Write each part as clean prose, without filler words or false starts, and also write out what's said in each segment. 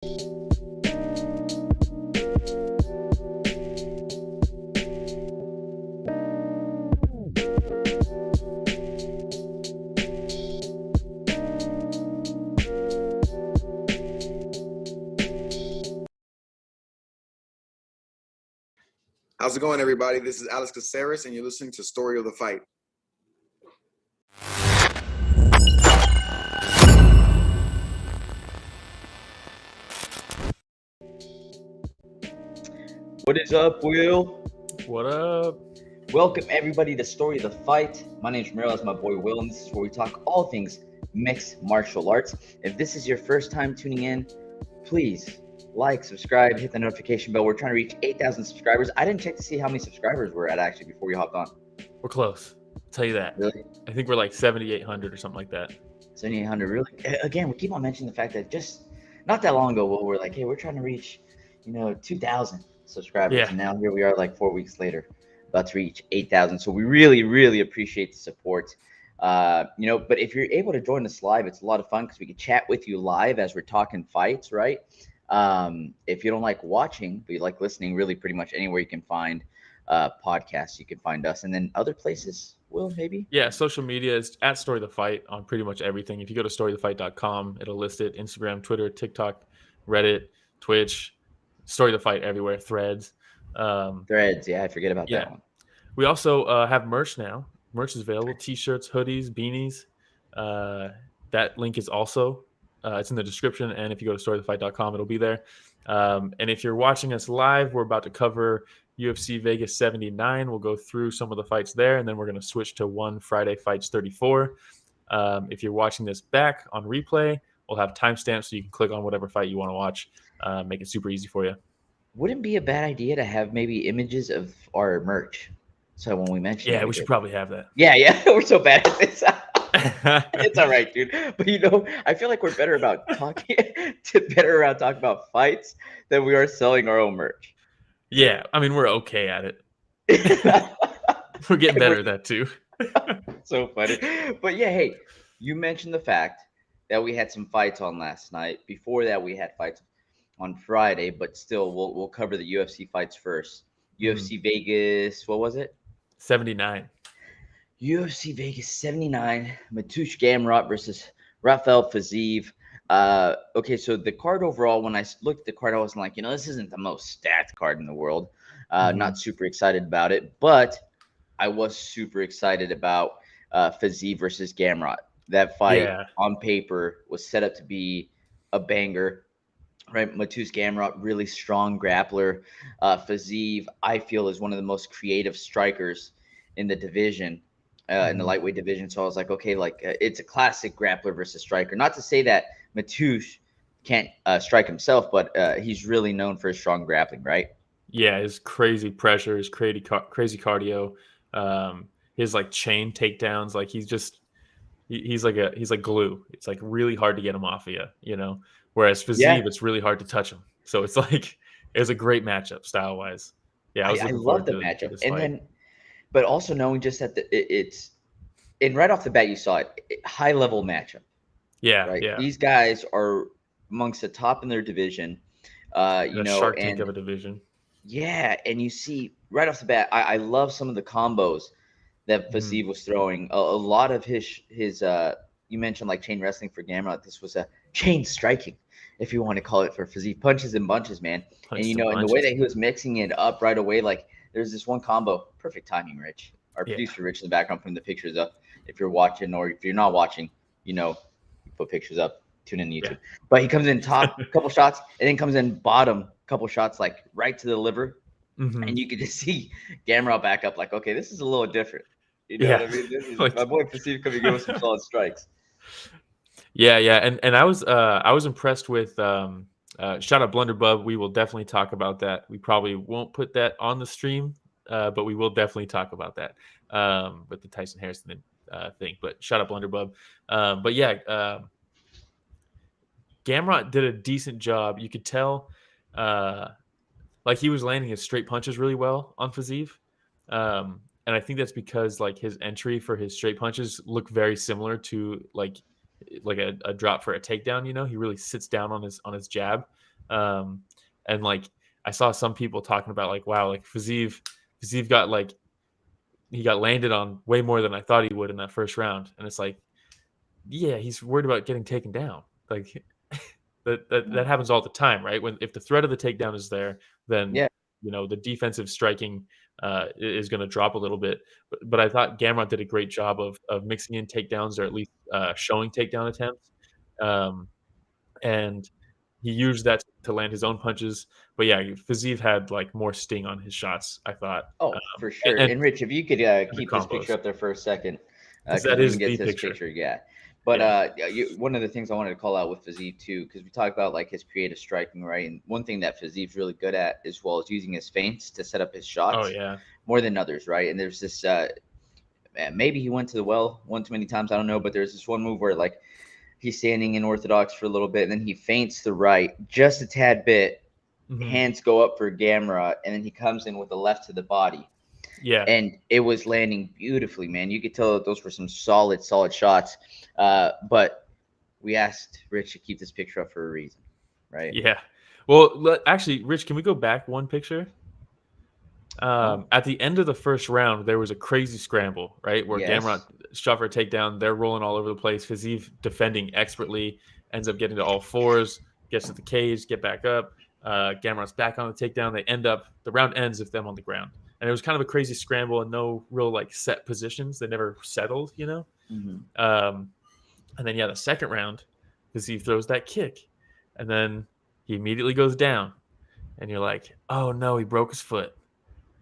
How's it going, everybody? This is Alex Caceres, and you're listening to Story of the Fight. What is up, Will? What up? Welcome, everybody, to Story of the Fight. My name is Ramiro, that's my boy Will, and this is where we talk all things mixed martial arts. If this is your first time tuning in, please like, subscribe, hit the notification bell. We're trying to reach 8,000 subscribers. I didn't check to see how many subscribers we're at, actually, before we hopped on. We're close. I'll tell you that. Really? I think we're like 7,800 or something like that. 7,800, really? Again, we keep on mentioning the fact that just not that long ago, Will, we're like, hey, we're trying to reach, 2,000 subscribers. Yeah. And now here we are like 4 weeks later, about to reach 8,000. So we really, really appreciate the support. But if you're able to join us live, it's a lot of fun because we can chat with you live as we're talking fights, right? If you don't like watching, but you like listening, really pretty much anywhere you can find podcasts, you can find us. And then other places, Will, maybe? Yeah, social media is at Story of the Fight on pretty much everything. If you go to storyofthefight.com, it'll list it. Instagram, Twitter, TikTok, Reddit, Twitch, Story of the Fight everywhere, Threads. Threads, yeah, I forget about that one. We also have merch now. Merch is available, T-shirts, hoodies, beanies. That link is also it's in the description, and if you go to storyofthefight.com, it'll be there. And if you're watching us live, we're about to cover UFC Vegas 79. We'll go through some of the fights there, and then we're going to switch to One Friday Fights 34. If you're watching this back on replay, we'll have timestamps so you can click on whatever fight you want to watch. Make it super easy for you. Wouldn't be a bad idea to have maybe images of our merch. So when we mention we should probably have that. Yeah, we're so bad at this. It's all right, dude. But I feel like we're better about talking about fights than we are selling our own merch. Yeah, I mean, we're okay at it. We're getting better at that too. So funny. But yeah, hey, you mentioned the fact that we had some fights on last night. Before that, we had fights on Friday, but still, we'll cover the UFC fights first. UFC Vegas, what was it? 79. UFC Vegas 79, Mateusz Gamrot versus Rafael Fiziev. Okay, so the card overall, when I looked at the card, I wasn't like, this isn't the most stacked card in the world. Not super excited about it, but I was super excited about Fiziev versus Gamrot. That fight on paper was set up to be a banger, right? Mateusz Gamrot, really strong grappler. Fiziev, I feel, is one of the most creative strikers in the division. In the lightweight division. So I was like, okay, it's a classic grappler versus striker. Not to say that Mateusz can't strike himself, but he's really known for his strong grappling, right? Yeah, his crazy pressure, his crazy cardio, his chain takedowns. He's like glue. It's like really hard to get him off of you, Whereas Fiziev, it's really hard to touch him. So it's like it was a great matchup style wise. Yeah, I love the matchup, and then. But also knowing just that and right off the bat, you saw it, high level matchup. Yeah, right. Yeah. These guys are amongst the top in their division. Shark Tank of a division. Yeah, and you see right off the bat, I love some of the combos that Fiziev was throwing. A lot of his you mentioned like chain wrestling for Gamrot. This was a chain striking, if you want to call it, for Fiziev. Punches and bunches, man. And and the way that he was mixing it up right away, there's this one combo. Perfect timing, Rich. Our producer, Rich, in the background, putting the pictures up. If you're watching or if you're not watching, you put pictures up. Tune in YouTube. Yeah. But he comes in top, couple shots, and then comes in bottom, couple shots, right to the liver. And you can just see Gamrot back up okay, this is a little different. You know what I mean? This is, my boy Fiziev could be giving some solid strikes. Yeah. And I was impressed with shout out Blunderbub. We will definitely talk about that. We probably won't put that on the stream, but we will definitely talk about that with the Tyson Harrison thing. But shout out Blunderbub. Gamrot did a decent job. You could tell he was landing his straight punches really well on Fiziev. And I think that's because his entry for his straight punches look very similar to a drop for a takedown. He really sits down on his jab. And like I saw some people talking about like, wow, like Fiziev got like he got landed on way more than I thought he would in that first round. And it's like, yeah, he's worried about getting taken down. Like that happens all the time, right? If the threat of the takedown is there, then the defensive striking is going to drop a little bit. But I thought Gamrot did a great job of mixing in takedowns, or at least showing takedown attempts. And he used that to land his own punches. But yeah, Fiziev had like more sting on his shots, I thought. Oh, for sure. And Rich, if you could keep this picture up there for a second, that is get the to this picture. Yeah. But one of the things I wanted to call out with Fiziev too, because we talked about like his creative striking, right? And one thing that Fiziev's really good at as well is using his feints to set up his shots. Oh yeah, more than others, right? And there's this maybe he went to the well one too many times, I don't know, but there's this one move where like he's standing in orthodox for a little bit, and then he feints the right just a tad bit. Hands go up for Gamrot, and then he comes in with the left to the body. Yeah. And it was landing beautifully, man. You could tell that those were some solid shots. But we asked Rich to keep this picture up for a reason, right? Yeah. Well, actually, Rich, can we go back one picture? At the end of the first round, there was a crazy scramble, right? Where Gamrot shot for a takedown. They're rolling all over the place. Fiziev defending expertly, ends up getting to all fours, gets to the cage, get back up. Gamrot's back on the takedown. The round ends with them on the ground. And it was kind of a crazy scramble and no real like set positions. They never settled, And then the second round, Fiziev throws that kick, and then he immediately goes down, and you're like, oh no, he broke his foot.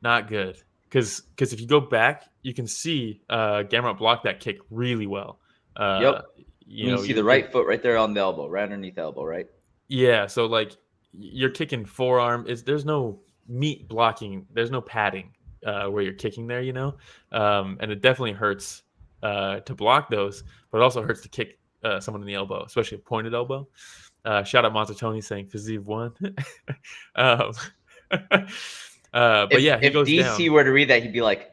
Not good. Because if you go back, you can see Gamrot blocked that kick really well. You see the right foot right there on the elbow, right underneath the elbow, right? Yeah. So like you're kicking forearm. There's no meat blocking. There's no padding where you're kicking there, and it definitely hurts to block those, but it also hurts to kick someone in the elbow, especially a pointed elbow. Shout out Montatoni saying Fiziev won. But yeah, he goes down. If DC were to read that, he'd be like,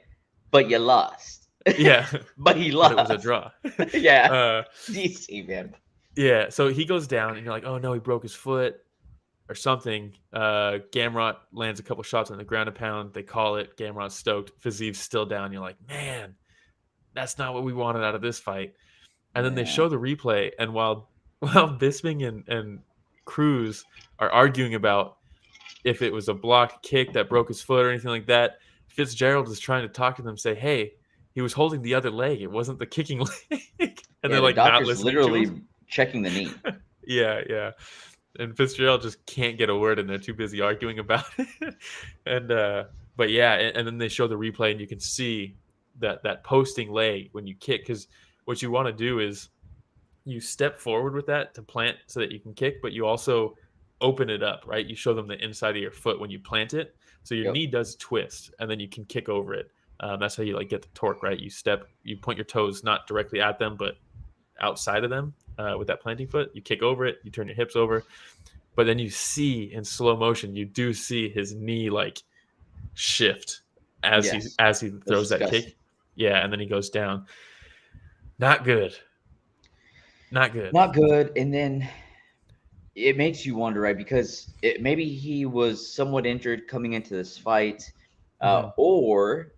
but you lost. Yeah. But he lost. But it was a draw. Yeah. DC, man. Yeah. So he goes down, and you're like, oh no, he broke his foot or something. Gamrot lands a couple shots on the ground and pound. They call it. Gamrot's stoked. Fiziev's still down. You're like, man, that's not what we wanted out of this fight. And then they show the replay, and while Bisping and Cruz are arguing about if it was a blocked kick that broke his foot or anything like that, Fitzgerald is trying to talk to them, say, hey, he was holding the other leg. It wasn't the kicking leg. And they're like, not listening literally to him. Checking the knee. Yeah. And Fitzgerald just can't get a word in. They're too busy arguing about it. But yeah, and then they show the replay, and you can see that posting leg when you kick, because what you want to do is you step forward with that to plant so that you can kick, but you also open it up, right? You show them the inside of your foot when you plant it, so your knee does twist, and then you can kick over it. That's how you like get the torque, right? You point your toes not directly at them, but outside of them with that planting foot. You kick over it, you turn your hips over, but then you see in slow motion, you do see his knee like shift as he throws that kick. Yeah, and then he goes down. Not good. And then it makes you wonder, right? Because maybe he was somewhat injured coming into this fight, or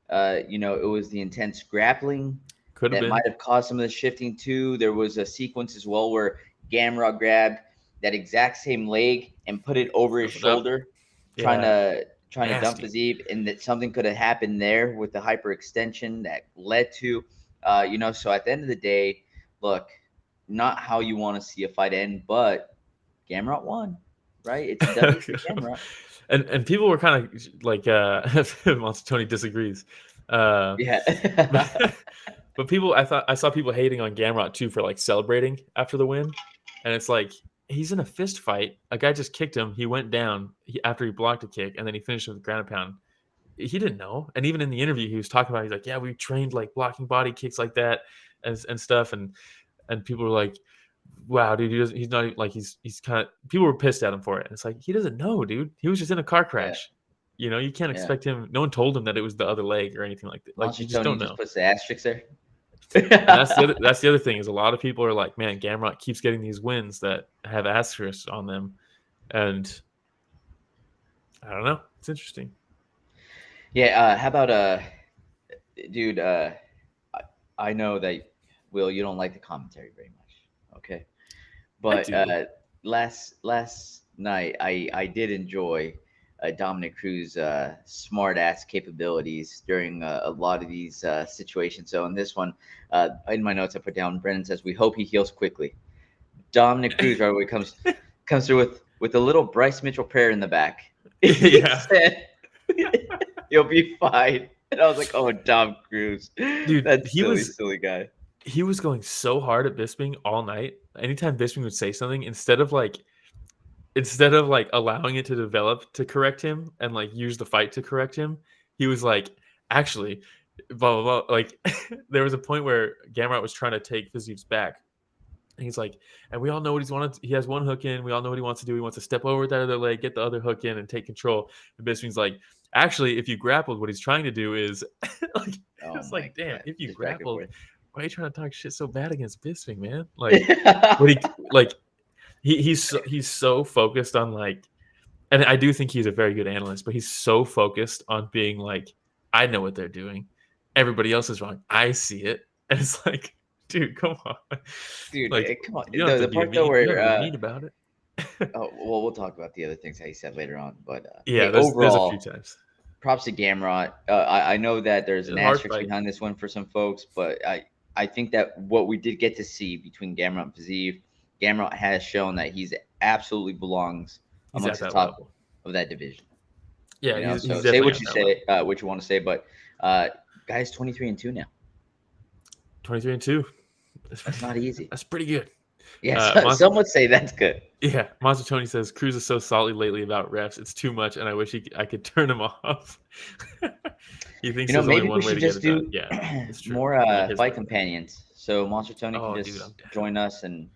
it was the intense grappling that might have caused some of the shifting too. There was a sequence as well where Gamrot grabbed that exact same leg and put it over his shoulder, trying to dump Fiziev, and that something could have happened there with the hyperextension that led to, So at the end of the day, look, not how you want to see a fight end, but Gamrot won, right? It's a W for Gamrot. And people were kind of like, Montatoni disagrees. But people, I saw people hating on Gamrot too for like celebrating after the win, and it's like, he's in a fist fight. A guy just kicked him. He went down after he blocked a kick, and then he finished with a ground and pound. He didn't know. And even in the interview, he was talking about, he's like, yeah, we trained like blocking body kicks like that and stuff. And people were like, wow, dude, he's not like, he's kind of, people were pissed at him for it. And it's like, he doesn't know, dude. He was just in a car crash. Yeah. You can't expect him. No one told him that it was the other leg or anything like that. Like, you just don't know. Just puts the asterisks there. And that's the other thing, is a lot of people are like, man, Gamrot keeps getting these wins that have asterisks on them. And I don't know. It's interesting. Yeah. How about dude? I know that Will, you don't like the commentary very much. Okay, but do. last night I did enjoy Dominic Cruz's smart ass capabilities during a lot of these situations. So in this one, in my notes I put down, Brennan says we hope he heals quickly. Dominic Cruz right away comes through with a little Bryce Mitchell prayer in the back. He Yeah. said, "You'll be fine." And I was like, "Oh, Dom Cruz, Dude, that's he silly guy." He was going so hard at Bisping all night. Anytime Bisping would say something, instead of like allowing it to develop to correct him and like use the fight to correct him, he was like, actually, blah blah blah. Like there was a point where Gamrot was trying to take Fiziev's back. And he's like, and we all know what he's wanted. He has one hook in. We all know what he wants to do. He wants to step over that other leg, get the other hook in, and take control. And Bisping's like, actually, if you grappled, what he's trying to do is like, it's like, damn, if you grappled, why are you trying to talk shit so bad against Bisping, man? Like, he's so focused on like, and I do think he's a very good analyst, but he's so focused on being like, I know what they're doing. Everybody else is wrong. I see it. And it's like, dude, come on. Dude, like, come on. You don't have The to part be though mean. where You don't have to be mean about it. oh, well, we'll talk about the other things that he said later on. But yeah, hey, there's overall, a few times. Props to Gamrot. I know that there's an asterisk fight behind this one for some folks, but I think that what we did get to see between Gamrot and Fiziev, Gamrot has shown that he's absolutely belongs amongst the top level of that division. Yeah, you know? he's So definitely say what you say, what you want to say, but guys, 23-2 now. 23-2. That's not easy. That's pretty good. Yeah, some would say that's good. Yeah, Monster Tony says Cruz is so salty lately about refs. It's too much, and I wish I could turn him off. He thinks there's maybe only one we way should to just get it do done. Yeah, it's true. more fight companions. So Monster Tony can just join us and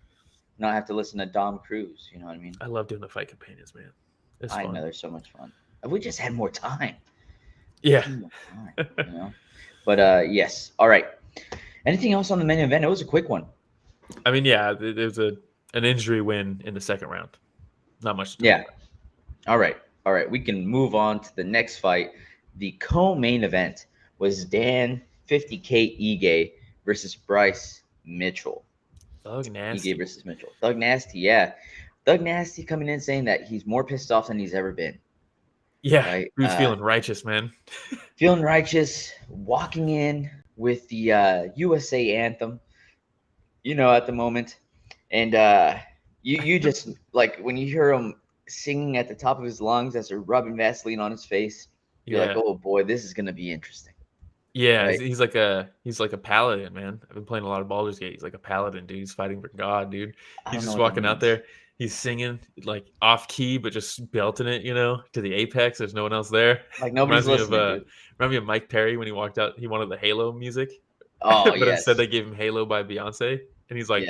not have to listen to Dom Cruz. You know what I mean? I love doing the fight companions, man. It's fun. I know, they're so much fun. If we just had more time. Yeah. You know? But yes. All right. Anything else on the main event? It was a quick one. I mean, yeah, there's an injury win in the second round. Not much to talk about. All right. We can move on to the next fight. The co-main event was Dan 50K Ige versus Bryce Mitchell. Thug Nasty. Ige versus Mitchell. Thug Nasty, yeah. Thug Nasty coming in saying that he's more pissed off than he's ever been. Yeah, right? Who's feeling righteous, man? Feeling righteous, walking in with the USA anthem, you know, at the moment. And you just, like, when you hear him singing at the top of his lungs as they're rubbing Vaseline on his face, you're like, oh, boy, this is going to be interesting. Yeah, right? he's like a paladin, man. I've been playing a lot of Baldur's Gate. He's like a paladin, dude. He's fighting for God, dude. He's just walking out there. He's singing like off key, but just belting it, you know, to the apex. There's no one else there. Like nobody's listening. Remind me of Mike Perry when he walked out. He wanted the Halo music. Oh, but instead they gave him Halo by Beyonce, and he's like,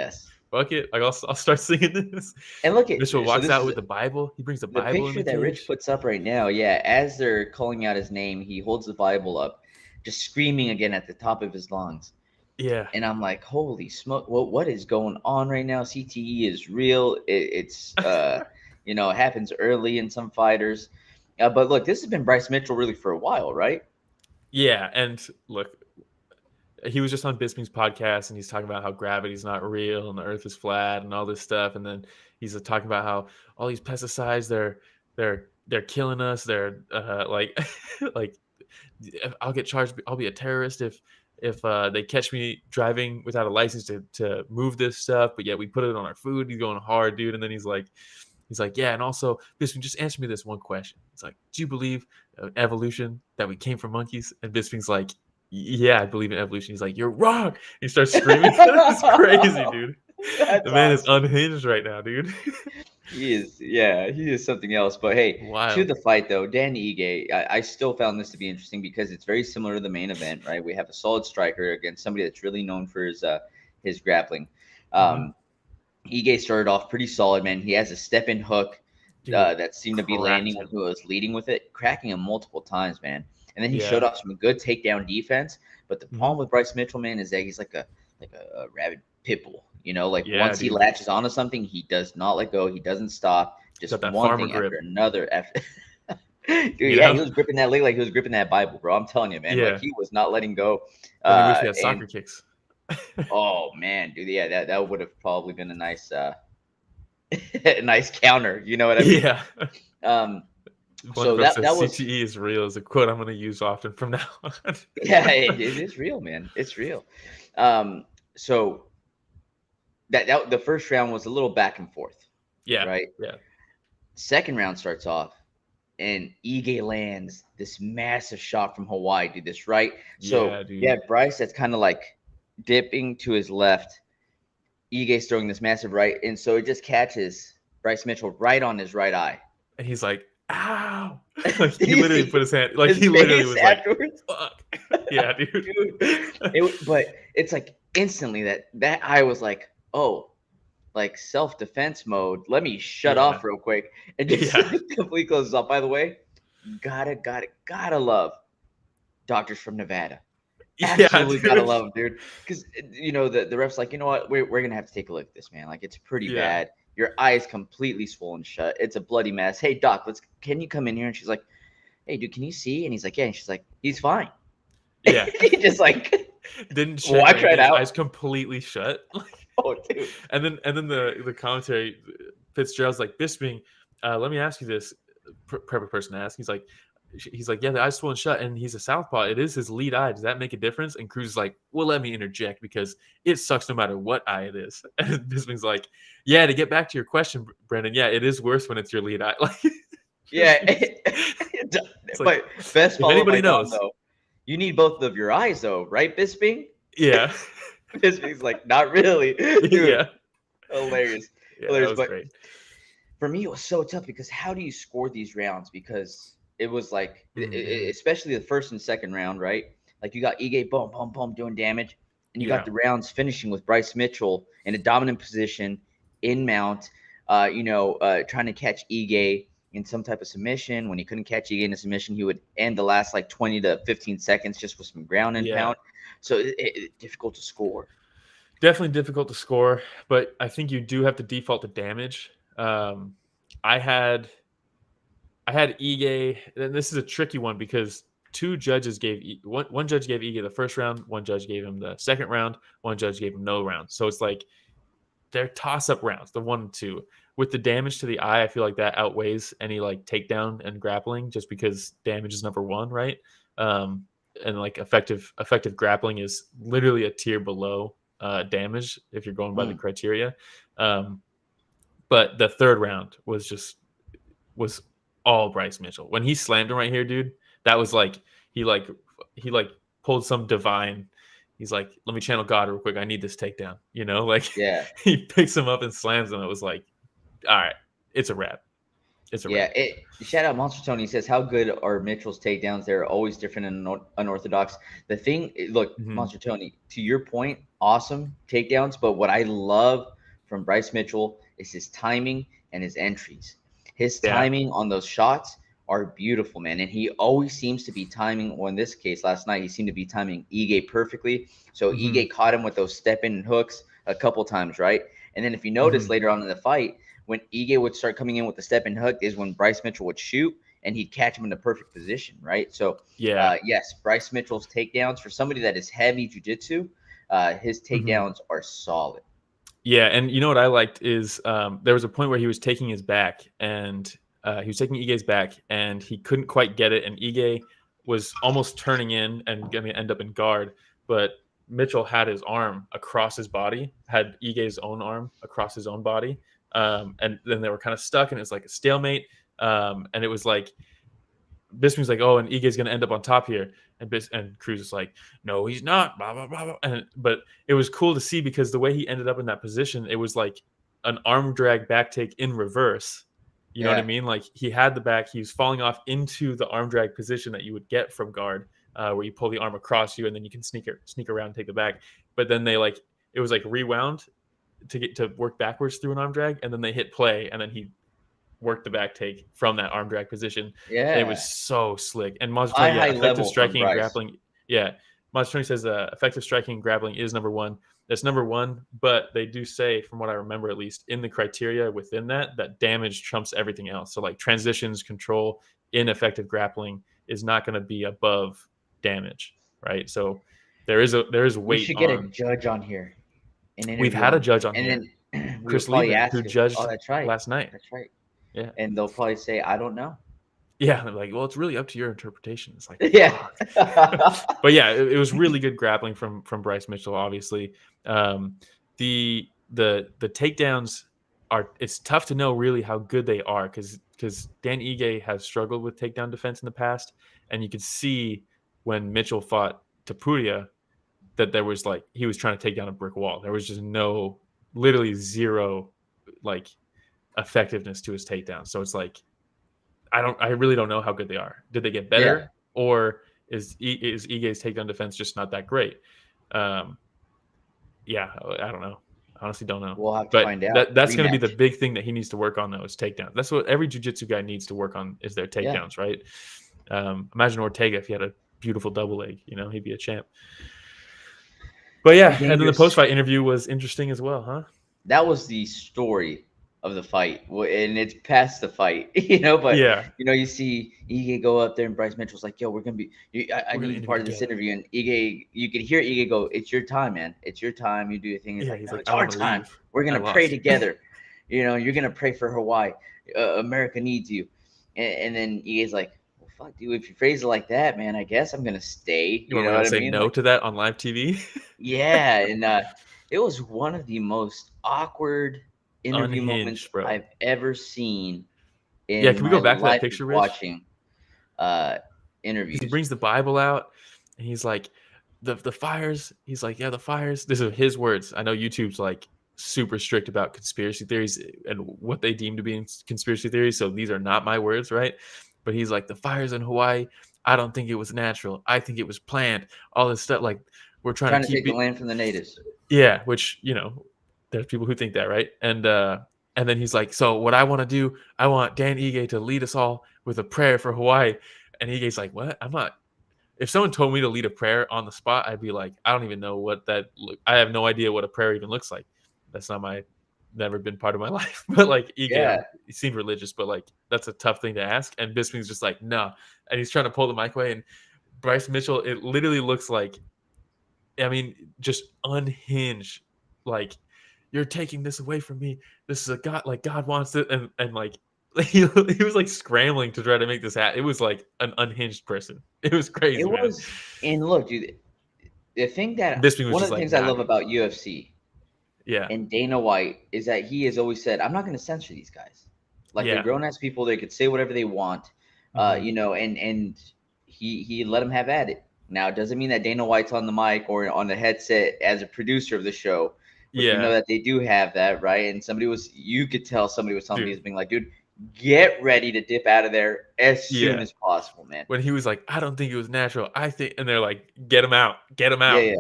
fuck it, like I'll start singing this. And look at Mitchell walks out with the Bible. He brings the Bible. The picture that Rich puts up right now, yeah, as they're calling out his name, he holds the Bible up, just screaming again at the top of his lungs. Yeah. And I'm like, holy smoke, what is going on right now? CTE is real. It's you know, it happens early in some fighters. But look, this has been Bryce Mitchell really for a while, right? Yeah, and look, he was just on Bisping's podcast, and he's talking about how gravity's not real and the Earth is flat and all this stuff. And then he's talking about how all these pesticides, they're killing us. They're like I'll get charged. I'll be a terrorist if they catch me driving without a license to move this stuff. But yet we put it on our food. He's going hard, dude. And then he's like, yeah. And also, Bisping, just answer me this one question. It's like, do you believe evolution, that we came from monkeys? And Bisping's like, yeah, I believe in evolution. He's like, you're wrong. He starts screaming. It's crazy, dude. The man is unhinged right now, dude. He is something else. But hey, to the fight though, Dan Ige, I still found this to be interesting because it's very similar to the main event, right? We have a solid striker against somebody that's really known for his grappling. Ige started off pretty solid, man. He has a step-in hook that seemed to be landing when he was leading with it, cracking him multiple times, man. And then he showed off some good takedown defense. But the problem with Bryce Mitchell, man, is that he's like a rabid pit bull. You know, like once he latches onto something, he does not let go. He doesn't stop. just Got that one farmer thing grip. after another. Dude, You yeah, know? he was gripping that leg like he was gripping that Bible, bro. I'm telling you, man. Yeah. Like he was not letting go. And he wished he had soccer kicks. Oh man, dude, yeah, that would have probably been a nice nice counter. You know what I mean? Yeah. So One that says was CTE is real is a quote I'm going to use often from now on. yeah, it is real, man. It's real. So that the first round was a little back and forth. Yeah. Right. Yeah. Second round starts off, and Ige lands this massive shot from Hawaii, dude. This right. So Yeah, dude. yeah, Bryce that's kind of like dipping to his left. Ige's throwing this massive right, and so it just catches Bryce Mitchell right on his right eye. And he's like, ow. Like he literally put his hand, like his he literally was afterwards? like, fuck. Yeah, dude. But it's like instantly that eye was like, oh, like self-defense mode. Let me shut off real quick and just completely closes off. By the way, gotta love doctors from Nevada. Absolutely gotta love them, dude. Because you know the ref's like, you know what, we're gonna have to take a look at this, man. Like it's pretty bad. Your eye is completely swollen shut. It's a bloody mess. Hey doc, can you come in here? And she's like, hey dude, can you see? And he's like, yeah. And she's like, he's fine. Yeah. He just like didn't watch right out. Eyes completely shut. Oh dude. And then the commentary, Fitzgerald's like, Bisping, let me ask you this. Perfect person to ask. He's like, yeah, the eye's swollen shut, and he's a southpaw. It is his lead eye. Does that make a difference? And Cruz is like, well, let me interject because it sucks no matter what eye it is. And Bisping's like, yeah, to get back to your question, Brendan, yeah, it is worse when it's your lead eye. Like, yeah, but like, best follow anybody knows, though, you need both of your eyes, though, right, Bisping? Yeah. Bisping's like, not really. Dude, yeah. Hilarious. Yeah, Hilarious. that was But great. for me, it was so tough because how do you score these rounds? Because it was like, especially the first and second round, right? Like you got Ige, boom, boom, boom, doing damage. And you got the rounds finishing with Bryce Mitchell in a dominant position in mount, trying to catch Ige in some type of submission. When he couldn't catch Ige in a submission, he would end the last like 20 to 15 seconds just with some ground and pound. So difficult to score. Definitely difficult to score, but I think you do have to default to damage. I had Ige, and this is a tricky one because two judges gave one judge gave Ige the first round, one judge gave him the second round, one judge gave him no round. So it's like they're toss-up rounds, the 1 and 2. With the damage to the eye, I feel like that outweighs any like takedown and grappling just because damage is number one, right? And like effective grappling is literally a tier below damage if you're going by the criteria. But the third round was all Bryce Mitchell. When he slammed him right here, dude, that was like he pulled some divine. He's like, let me channel God real quick. I need this takedown. You know, like he picks him up and slams him. It was like, all right, it's a wrap. It's a wrap. Shout out Monster Tony. He says, how good are Mitchell's takedowns? They're always different and unorthodox. The thing, look, Monster Tony, to your point, awesome takedowns. But what I love from Bryce Mitchell is his timing and his entries. His timing on those shots are beautiful, man. And he always seems to be timing. Well, in this case, last night, he seemed to be timing Ige perfectly. So Ige caught him with those step-in hooks a couple times, right? And then if you notice later on in the fight, when Ige would start coming in with the step-in hook is when Bryce Mitchell would shoot, and he'd catch him in the perfect position, right? So, yes, Bryce Mitchell's takedowns, for somebody that is heavy jiu-jitsu, his takedowns are solid. Yeah, and you know what I liked is there was a point where he was taking his back, and he was taking Ige's back, and he couldn't quite get it, and Ige was almost turning in and going to end up in guard, but Mitchell had his arm across his body, had Ige's own arm across his own body, and then they were kind of stuck, and it was like a stalemate, and it was like Bisping's like, oh, and Ige's going to end up on top here. And Cruz is like, no, he's not, blah, blah, blah, blah. But it was cool to see because the way he ended up in that position, it was like an arm drag back take in reverse. You know what I mean? Like he had the back, he was falling off into the arm drag position that you would get from guard, where you pull the arm across you and then you can sneak around and take the back. But then it was like rewound to get to work backwards through an arm drag, and then they hit play, and then he worked the back take from that arm drag position. Yeah, and it was so slick. And Mazzucchelli, effective striking and grappling. Yeah, Mazzucchelli says effective striking and grappling is number one. That's number one. But they do say, from what I remember, at least in the criteria within that damage trumps everything else. So like transitions, control, ineffective grappling is not going to be above damage, right? So there is We weight should get a on. judge on here. We've had a judge on here, and then Chris we'll probably Liebman, ask who him, judged oh, that's right. last night. That's right. Yeah. And they'll probably say, I don't know. Yeah, they're like, well, it's really up to your interpretation. It's like, yeah. But yeah, it was really good grappling from Bryce Mitchell. Obviously, the takedowns are. It's tough to know really how good they are because Dan Ige has struggled with takedown defense in the past, and you could see when Mitchell fought Tapuria that there was like he was trying to take down a brick wall. There was just literally zero like effectiveness to his takedown. So it's like I really don't know how good they are. Did they get better, or is Ige's takedown defense just not that great? Yeah, I don't know. I honestly don't know. We'll have to find out. That's going to be the big thing that he needs to work on, though, is takedowns. That's what every jiu-jitsu guy needs to work on is their takedowns, right? Imagine Ortega if he had a beautiful double leg. He'd be a champ. But yeah, and then the post-fight interview was interesting as well, huh? That was the story of the fight, and it's past the fight, but you see Ige go up there and Bryce Mitchell's like, yo, we're gonna be I need to be part of this interview, and Ige, you could hear Ige go, it's your time, man, it's your time, you do your thing. He's like, it's our time, we're gonna pray together, you're gonna pray for Hawaii, America needs you. And then Ige's like, well, fuck, dude, if you phrase it like that, man, I guess I'm gonna stay. You know what I mean? Say no to that on live TV. Yeah, and it was one of the most awkward interview moments I've ever seen. Can we go back to that picture, Rich? Watching interviews. He brings the Bible out, and he's like, the fires. He's like, yeah, the fires. These are his words. I know YouTube's like super strict about conspiracy theories and what they deem to be conspiracy theories, so these are not my words, right? But he's like, the fires in Hawaii, I don't think it was natural. I think it was planned. All this stuff, like we're trying to take the land from the natives. Yeah, which there's people who think that, right? And then he's like, so what I want to do, I want Dan Ige to lead us all with a prayer for Hawaii. And Ige's like, what? I'm not. If someone told me to lead a prayer on the spot, I'd be like, I don't even know what that. I have no idea what a prayer even looks like. That's not never been part of my life. But like Ige, he seemed religious, but like that's a tough thing to ask. And Bisping's just like, no. And he's trying to pull the mic away. And Bryce Mitchell, it literally looks like, just unhinged, like, you're taking this away from me. This is a God, like God wants it. And like, he was like scrambling to try to make this happen. It was like an unhinged person. It was crazy. And look, dude, the thing that, one of the things I love about UFC and Dana White is that he has always said, I'm not going to censor these guys. Like they're grown ass people. They could say whatever they want, and he let them have at it. Now, it doesn't mean that Dana White's on the mic or on the headset as a producer of the show. You know that they do have that, right? And you could tell somebody was telling me, being like, dude, get ready to dip out of there as soon as possible, man. When he was like, I don't think it was natural. I think, and they're like, get him out. Get him out. Yeah.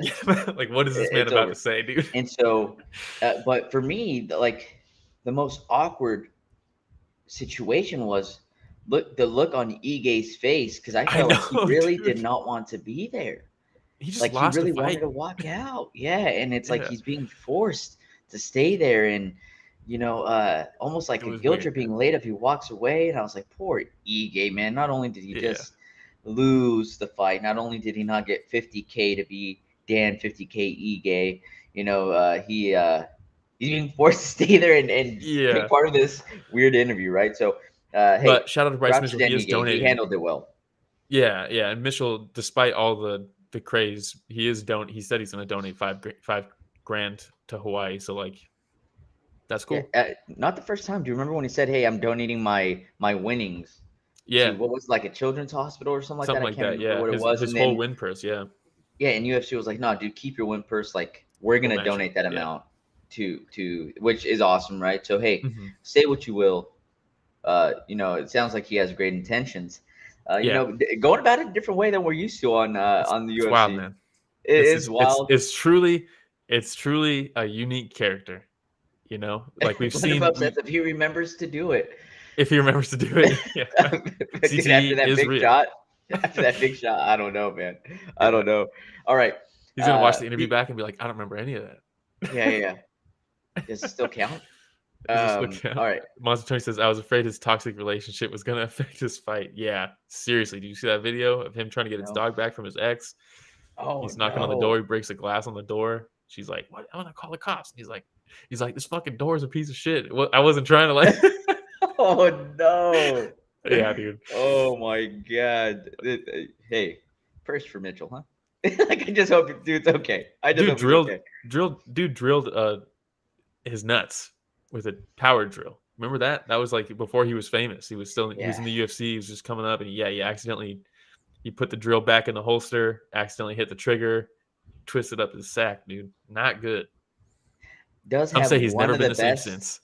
Like, what is this man about to say, dude? And so, but for me, like, the most awkward situation was the look on Ige's face, because I felt like he really did not want to be there. He just lost he really the fight. wanted to walk out. Yeah, and it's like he's being forced to stay there, and almost like a guilt trip being laid if he walks away. And I was like, poor Ige, man. Not only did he just lose the fight, not only did he not get $50K to be Dan 50K Ige, he's being forced to stay there and be part of this weird interview, right? So, hey, but shout out to Bryce Mitchell. He is donating. He handled it well. Yeah, and Mitchell, despite all the craze, he said he's going to donate $5,000 to Hawaii. So like, that's cool. Not the first time. Do you remember when he said, "Hey, I'm donating my winnings"? Yeah. To what was like a children's hospital or something like that? I can't remember what it was. His whole win purse. Yeah. Yeah, and UFC was like, "No, dude, keep your win purse. Like, we're going to donate that amount to which is awesome, right?" So hey, say what you will. It sounds like he has great intentions. Going about it a different way than we're used to on the UFC. It's wild, man. It is wild. It's truly a unique character. Like we've seen. If he remembers to do it. If he remembers to do it, After that big shot, I don't know, man. I don't know. All right. He's gonna watch the interview back and be like, I don't remember any of that. Yeah. Does it still count? Does it still count? All right. Monster Tony says, I was afraid his toxic relationship was going to affect his fight. Yeah, seriously. Did you see that video of him trying to get his No. dog back from his ex? Oh, He's knocking on the door. He breaks a glass on the door. She's like, "What? I want to call the cops." And he's like, "This fucking door is a piece of shit." Well, I wasn't trying to like. Oh no. Yeah, dude. Oh my god. Hey, first for Mitchell, huh? Like, I just hope dude's okay. I just Dude hope he's okay. drilled his nuts with a power drill. Remember that? That was like before he was famous. He was still he was in the UFC. He was just coming up, and he put the drill back in the holster, accidentally hit the trigger, twisted up his sack, dude. Not good. Some say he's never been the same since.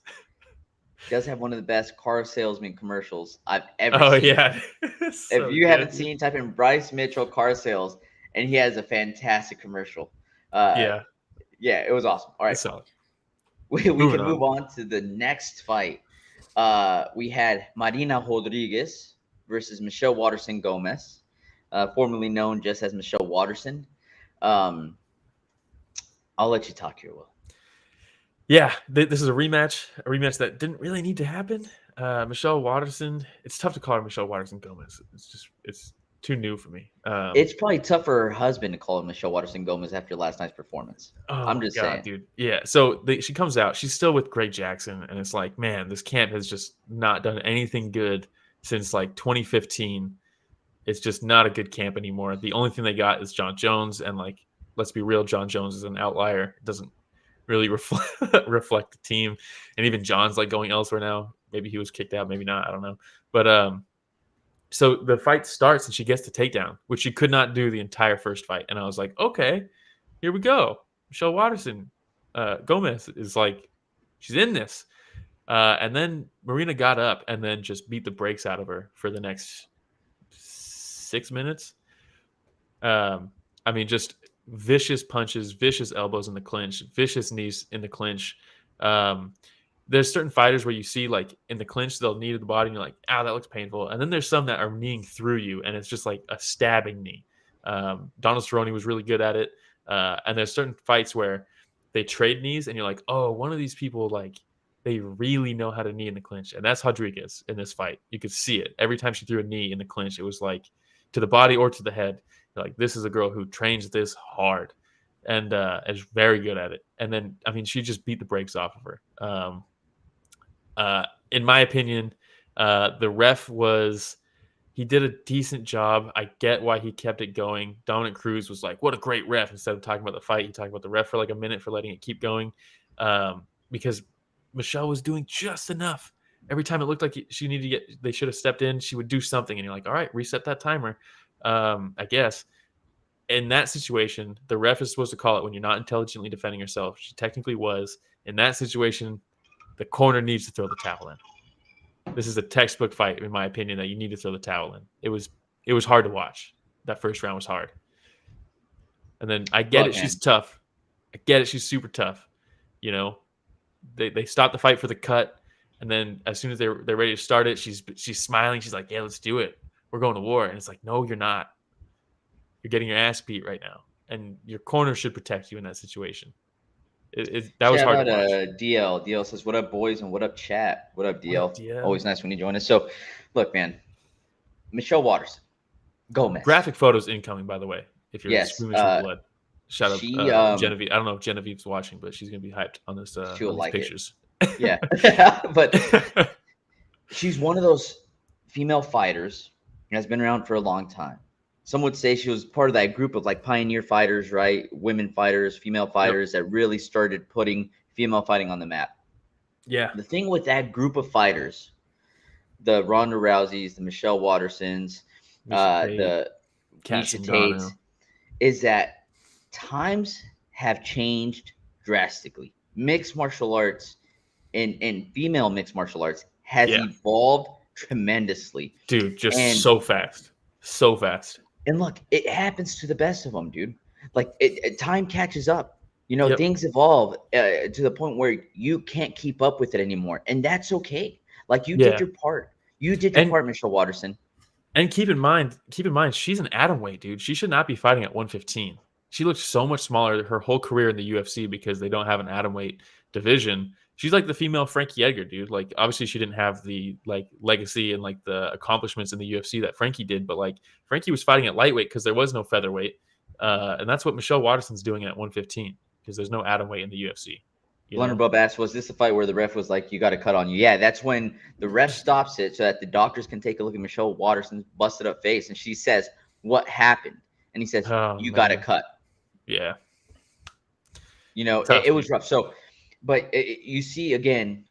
Does have one of the best car salesman commercials I've ever seen. Oh yeah. If you haven't seen, type in Bryce Mitchell car sales, and he has a fantastic commercial. Yeah, it was awesome. All right, we can move on to the next fight. We had Marina Rodriguez versus Michelle Waterson-Gomez, formerly known just as Michelle Waterson. I'll let you talk here, Will. Yeah, this is a rematch that didn't really need to happen. Michelle Waterson, it's tough to call her Michelle Waterson-Gomez. It's too new for me. It's probably tough for her husband to call her Michelle Waterson-Gomez after last night's performance. I'm just saying, dude. Yeah, so she comes out. She's still with Greg Jackson, and it's like, man, this camp has just not done anything good since like 2015. It's just not a good camp anymore. The only thing they got is John Jones, and like, let's be real, John Jones is an outlier. It doesn't really reflect the team, and even John's like going elsewhere now. Maybe he was kicked out, maybe not, I don't know. But so the fight starts and she gets the takedown, which she could not do the entire first fight. And I was like, okay, here we go. Michelle Waterson Gomez is like, she's in this. And then Marina got up and then just beat the brakes out of her for the next 6 minutes. I mean, just vicious punches, vicious elbows in the clinch, vicious knees in the clinch. There's certain fighters where you see like in the clinch, they'll knee to the body and you're like, that looks painful. And then there's some that are kneeing through you and it's just like a stabbing knee. Donald Cerrone was really good at it. And there's certain fights where they trade knees and you're like, oh, one of these people, like, they really know how to knee in the clinch. And that's Rodriguez in this fight. You could see it. Every time she threw a knee in the clinch, it was like to the body or to the head. Like, this is a girl who trains this hard and is very good at it. And then, I mean, she just beat the brakes off of her. In my opinion, the ref he did a decent job. I get why he kept it going. Dominic Cruz was like, what a great ref. Instead of talking about the fight, he talked about the ref for like a minute for letting it keep going. Because Michelle was doing just enough. Every time it looked like they should have stepped in, she would do something. And you're like, all right, reset that timer. I guess. In that situation, the ref is supposed to call it when you're not intelligently defending yourself. She technically was. In that situation, the corner needs to throw the towel in. This is a textbook fight, in my opinion, that you need to throw the towel in. It was hard to watch. That first round was hard. And then I get it. Man. She's tough. I get it. She's super tough. You know, they stopped the fight for the cut. And then as soon as they're ready to start it, she's smiling. She's like, yeah, let's do it. We're going to war. And it's like, no, you're not. You're getting your ass beat right now. And your corner should protect you in that situation. That was hard to watch. DL says, what up, boys, and what up, chat? What up, DL? Always nice when you join us. So, look, man, Michelle Waterson, Gomez. Graphic photos incoming, by the way, if you're squeamish with blood. Shout out Genevieve. I don't know if Genevieve's watching, but she's going to be hyped on this like pictures. Yeah. But she's one of those female fighters who has been around for a long time. Some would say she was part of that group of like pioneer fighters, right? Women fighters, female fighters that really started putting female fighting on the map. Yeah. The thing with that group of fighters, the Ronda Rouseys, the Michelle Watersons, the Miesha Tate, is that times have changed drastically. Mixed martial arts and female mixed martial arts has evolved tremendously. Dude, so fast. So fast. And look, it happens to the best of them, dude. Like, time catches up. You know, things evolve to the point where you can't keep up with it anymore. And that's okay. Like, you did your part. You did your part, Michelle Waterson. And keep in mind, she's an atom weight, dude. She should not be fighting at 115. she looked so much smaller her whole career in the UFC because they don't have an atomweight division. She's like the female Frankie Edgar, dude. Like, obviously she didn't have the like legacy and like the accomplishments in the UFC that Frankie did, but like Frankie was fighting at lightweight because there was no featherweight. And that's what Michelle Waterson's doing at 115 because there's no atomweight in the UFC. Blunderbub asked, was this the fight where the ref was like, you got to cut on you? Yeah, that's when the ref stops it so that the doctors can take a look at Michelle Waterson's busted up face. And she says, what happened? And he says, you got to cut. Yeah. You know, it was rough. So, but you see, again,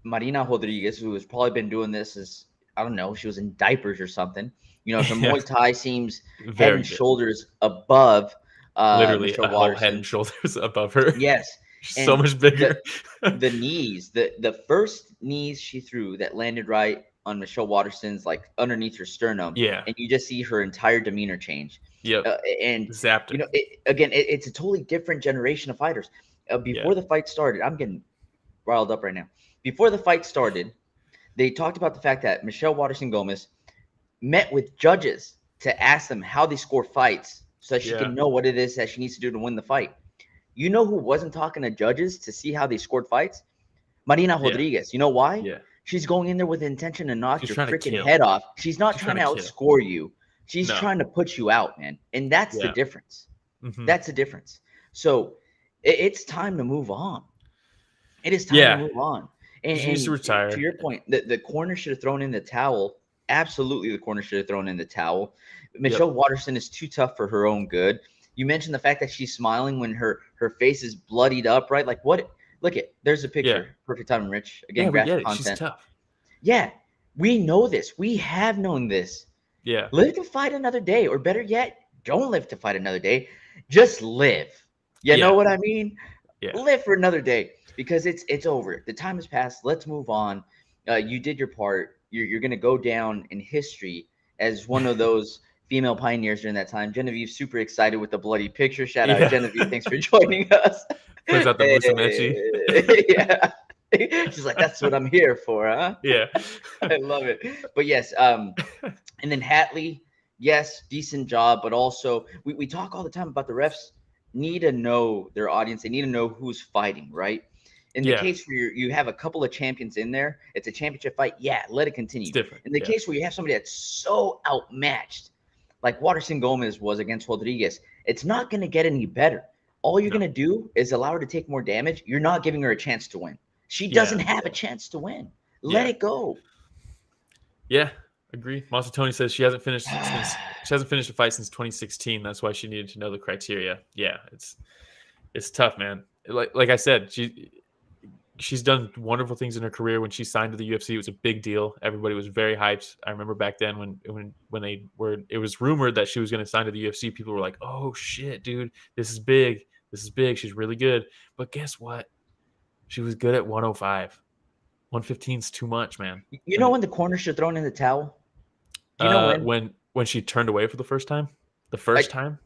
Marina Rodriguez, who has probably been doing this as, I don't know, she was in diapers or something. You know, her Muay Thai seems head and shoulders above literally Michelle a whole head and shoulders above her. Yes. She's so much bigger. The knees, the first knees she threw that landed right on Michelle Waterson's, like underneath her sternum. Yeah. And you just see her entire demeanor change. Yep. And zapped her. You know, it's a totally different generation of fighters. Before the fight started, I'm getting riled up right now. Before the fight started, they talked about the fact that Michelle Waterson-Gomez met with judges to ask them how they score fights so that she can know what it is that she needs to do to win the fight. You know who wasn't talking to judges to see how they scored fights? Marina Rodriguez. You know why? Yeah. She's going in there with the intention to knock your freaking head off. She's not trying to outscore you. She's trying to put you out, man. And that's the difference. That's the difference. So it's time to move on. It is time to move on. And she needs to retire. To your point, the corner should have thrown in the towel. Absolutely, the corner should have thrown in the towel. Michelle Waterson is too tough for her own good. You mentioned the fact that she's smiling when her face is bloodied up, right? Like what? Look at, there's a picture. Yeah. Perfect time, Rich. Again, graphic content. She's tough. Yeah, we know this. We have known this. Yeah. Live to fight another day, or better yet, don't live to fight another day. Just live. You know what I mean? Yeah. Live for another day because it's over. The time has passed. Let's move on. You did your part. You're going to go down in history as one of those female pioneers during that time. Genevieve, super excited with the bloody picture. Shout out, Genevieve. Thanks for joining us. Plays out the Musumeci. Yeah. She's like, that's what I'm here for, huh? Yeah. I love it. But yes, and then Hatley, yes, decent job. But also, we talk all the time about the refs need to know their audience. They need to know who's fighting, right? In the case where you have a couple of champions in there, it's a championship fight. Yeah, let it continue. It's different. In the case where you have somebody that's so outmatched, like Waterson-Gomez was against Rodriguez, it's not going to get any better. All you're going to do is allow her to take more damage. You're not giving her a chance to win. She doesn't have a chance to win. Let it go. Yeah, agree. Tony says she hasn't finished a fight since 2016. That's why she needed to know the criteria. Yeah, it's tough, man. Like I said, she's done wonderful things in her career. When she signed to the UFC, it was a big deal. Everybody was very hyped. I remember back then when it was rumored that she was going to sign to the UFC, people were like, "Oh shit, dude, this is big. This is big. She's really good." But guess what? She was good at 105. 115 is too much, man. You know when the corner should have thrown in the towel? Do you know when she turned away for the first time? Time?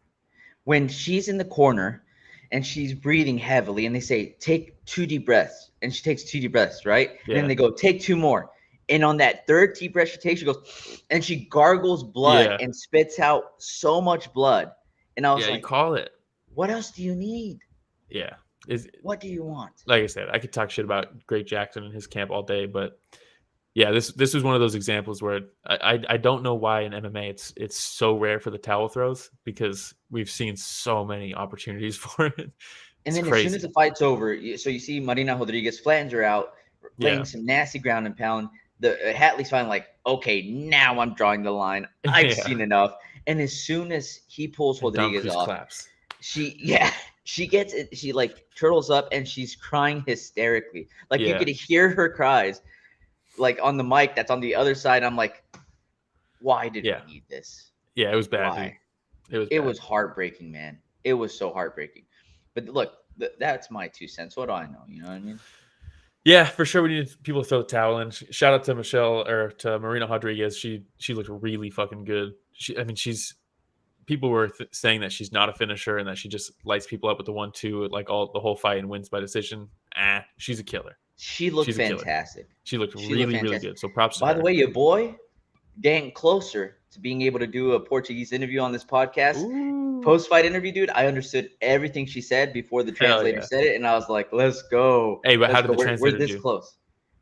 When she's in the corner and she's breathing heavily and they say, take 2 deep breaths. And she takes 2 deep breaths, right? Yeah. And then they go, take 2 more. And on that third deep breath she takes, she goes, and she gargles blood and spits out so much blood. And I was like, you call it. What else do you need? Yeah. What do you want? Like I said, I could talk shit about Great Jackson and his camp all day, but yeah, this was one of those examples where I don't know why in MMA it's so rare for the towel throws, because we've seen so many opportunities for it. And then as soon as the fight's over, so you see Marina Rodriguez flattens her out, playing some nasty ground and pound. The Hatley's finally like, okay, now I'm drawing the line. I've seen enough. And as soon as he pulls Rodriguez off, claps. She gets it. She like turtles up and she's crying hysterically. Like you could hear her cries, like on the mic that's on the other side. I'm like, why did we need this? Yeah, it was bad. It was heartbreaking, man. It was so heartbreaking. But look, that's my 2 cents. What do I know? You know what I mean? Yeah, for sure. We need people to throw the towel in. Shout out to to Marina Rodriguez. She looked really fucking good. People were saying that she's not a finisher and that she just lights people up with the 1-2 like the whole fight and wins by decision. She's a killer. She looked fantastic. She looked really good. So props to her. By the way, your boy getting closer to being able to do a Portuguese interview on this podcast. Post-fight interview, dude, I understood everything she said before the translator said it, and I was like, let's go. Hey, but how did the We're translator this do? Close.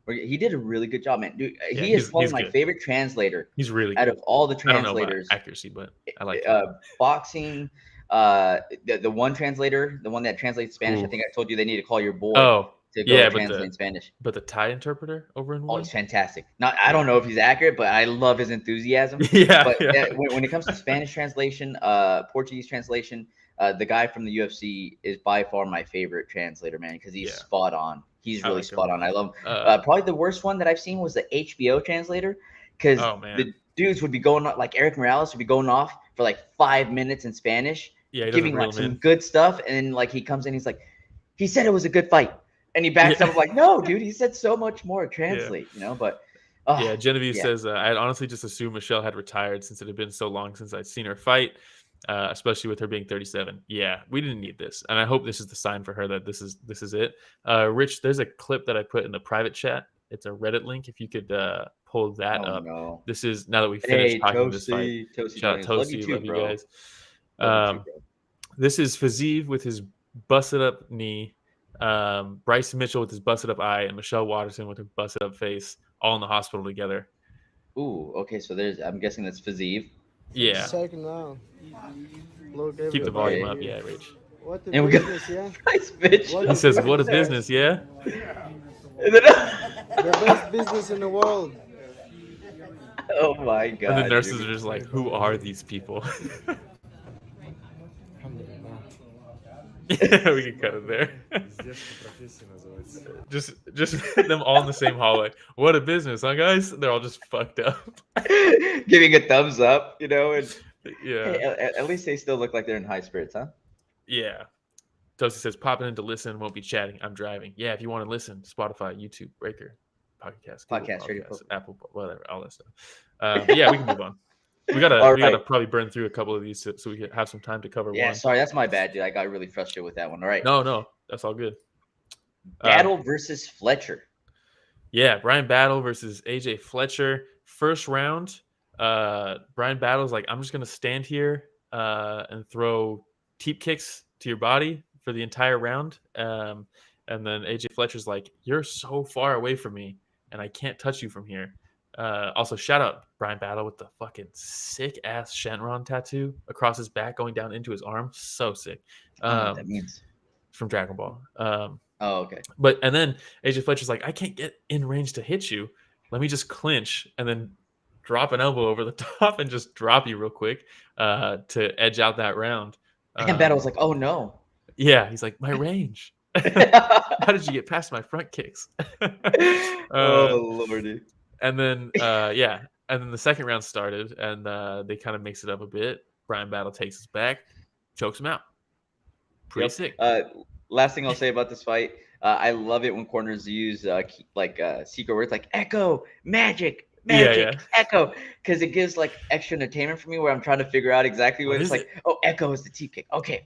He did a really good job, man. Dude, Yeah, he is probably my good. favorite translator. He's really out good. of all the I don't know translators. about accuracy, but I like boxing. The one translator, the one that translates Spanish. I think I told you they need to call your boy to go translate in Spanish. But the Thai interpreter over in he's fantastic. I don't know if he's accurate, but I love his enthusiasm. When it comes to Spanish translation, Portuguese translation, the guy from the UFC is by far my favorite translator, man, because he's spot on. He's really spot on. I love him. Probably the worst one that I've seen was the HBO translator, because the dudes would be going off, like Eric Morales would be going off for like 5 minutes in Spanish, giving like some good stuff, and then like he comes in, he's like, he said it was a good fight, and he backs up. I'm like, no, dude, he said so much more. Translate, you know, but. Genevieve says, I'd honestly just assumed Michelle had retired since it had been so long since I'd seen her fight, especially with her being 37. Yeah, we didn't need this. And I hope this is the sign for her that this is it. Rich, there's a clip that I put in the private chat. It's a Reddit link. If you could pull that up. No. This is, now that we finished talking this fight. Shout out Toasty. Love you guys. This is Fiziev with his busted up knee. Bryce Mitchell with his busted up eye, and Michelle Waterson with her busted up face, all in the hospital together. Ooh, okay. So I'm guessing that's Fiziev. Yeah. Second now. Keep the volume up, Rich. What the business, yeah? Bryce Mitchell. He says, "What a business, yeah." The best business in the world. Oh my god. And the nurses are just like, "Who are these people?" We can cut it there. just them all in the same hallway. What a business, huh, guys? They're all just fucked up. Giving a thumbs up, you know, and hey, at least they still look like they're in high spirits, huh? Yeah. Toasty says, popping in to listen, won't be chatting. I'm driving. Yeah, if you want to listen, Spotify, YouTube, Breaker, podcast, Radio, Apple, whatever, all that stuff. Yeah, we can move on. We gotta probably burn through a couple of these so we can have some time to cover one. Yeah, sorry, that's my bad, dude. I got really frustrated with that one. All right. No, that's all good. Battle versus Fletcher. Yeah, Bryan Battle versus AJ Fletcher. First round, Bryan Battle's like, I'm just gonna stand here and throw teep kicks to your body for the entire round. And then AJ Fletcher's like, you're so far away from me, and I can't touch you from here. Also, shout out Bryan Battle with the fucking sick ass Shenron tattoo across his back going down into his arm. So sick. That means from Dragon Ball. Okay. And then AJ Fletcher's like, I can't get in range to hit you. Let me just clinch and then drop an elbow over the top and just drop you real quick to edge out that round. And Battle was like, oh no. Yeah, he's like, my range. How did you get past my front kicks? Oh lordy. And then and then the second round started, and they kind of mix it up a bit. Bryan Battle takes his back, chokes him out. Pretty sick. Last thing I'll say about this fight, I love it when corners use secret words like echo, magic, echo, because it gives like extra entertainment for me where I'm trying to figure out exactly what it's like. Oh, echo is the teep kick. Okay,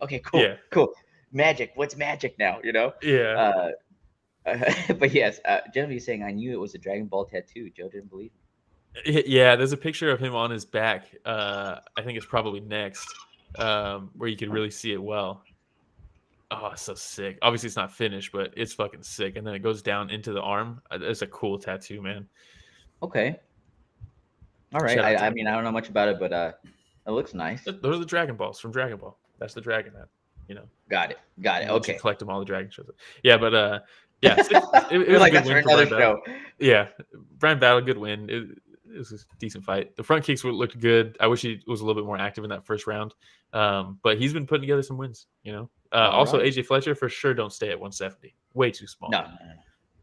cool. Magic, what's magic now? You know? Yeah. But yes, Genevieve is saying, I knew it was a Dragon Ball tattoo. Joe didn't believe it. Yeah, there's a picture of him on his back. I think it's probably next, where you can really see it well. Oh, it's so sick. Obviously, it's not finished, but it's fucking sick. And then it goes down into the arm. It's a cool tattoo, man. Okay. All right. I mean, I don't know much about it, but it looks nice. Those are the Dragon Balls from Dragon Ball. That's the dragon hat, you know. Got it. Okay. Collect them all, the dragon shows. Yeah, but yeah, it was like a good win for another show. Yeah, Bryan Battle, good win. It was a decent fight. The front kicks looked good. I wish he was a little bit more active in that first round. But he's been putting together some wins, you know. Also, right. AJ Fletcher, for sure, don't stay at 170. Way too small. No.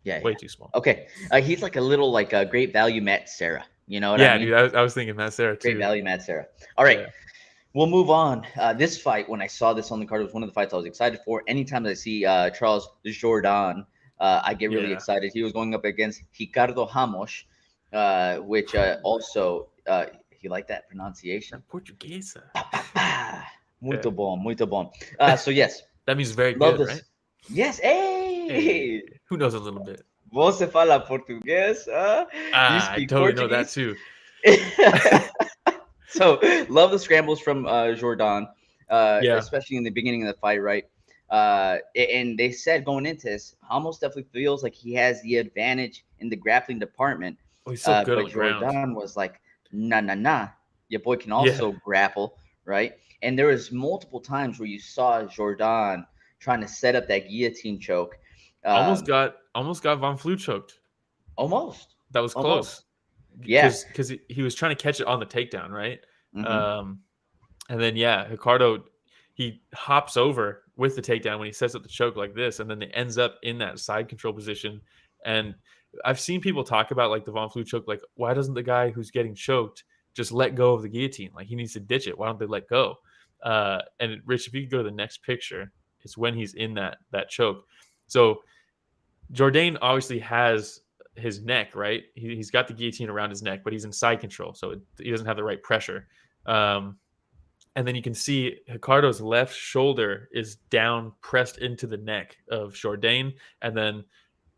Yeah. Way too small. Okay. He's like a little great value Matt Serra. You know what I mean? Yeah, dude, I was thinking Matt Serra too. Great value Matt Serra. All right. Yeah. We'll move on. This fight, when I saw this on the card, was one of the fights I was excited for. Anytime I see Charles Jourdain, I get really excited. He was going up against Ricardo Ramos, which also, you like that pronunciation? Portuguese. Muito bom. So, yes. That means very good, right? Yes. Hey! Who knows a little bit? Você fala português? I totally know that too. So love the scrambles from Jourdain, Yeah. especially in the beginning of the fight, right? And they said going into this, Ramos definitely feels like he has the advantage in the grappling department. Oh, he's so good on But the ground. Jourdain was like, nah. Your boy can also grapple, right? And there was multiple times where you saw Jourdain trying to set up that guillotine choke. Almost got Von Flue choked. Almost. That was close. Yeah. Because he was trying to catch it on the takedown, right? Mhm. And then Ricardo, he hops over with the takedown when he sets up the choke like this, and then it ends up in that side control position. And I've seen people talk about like the Von Flue choke, like why doesn't the guy who's getting choked just let go of the guillotine? Like he needs to ditch it. Why don't they let go? And Rich, if you could go to the next picture, it's when he's in that choke. So Jourdain obviously has his neck, right? He's got the guillotine around his neck, but he's in side control, so he doesn't have the right pressure. And then you can see Ricardo's left shoulder is down, pressed into the neck of Jourdain, and then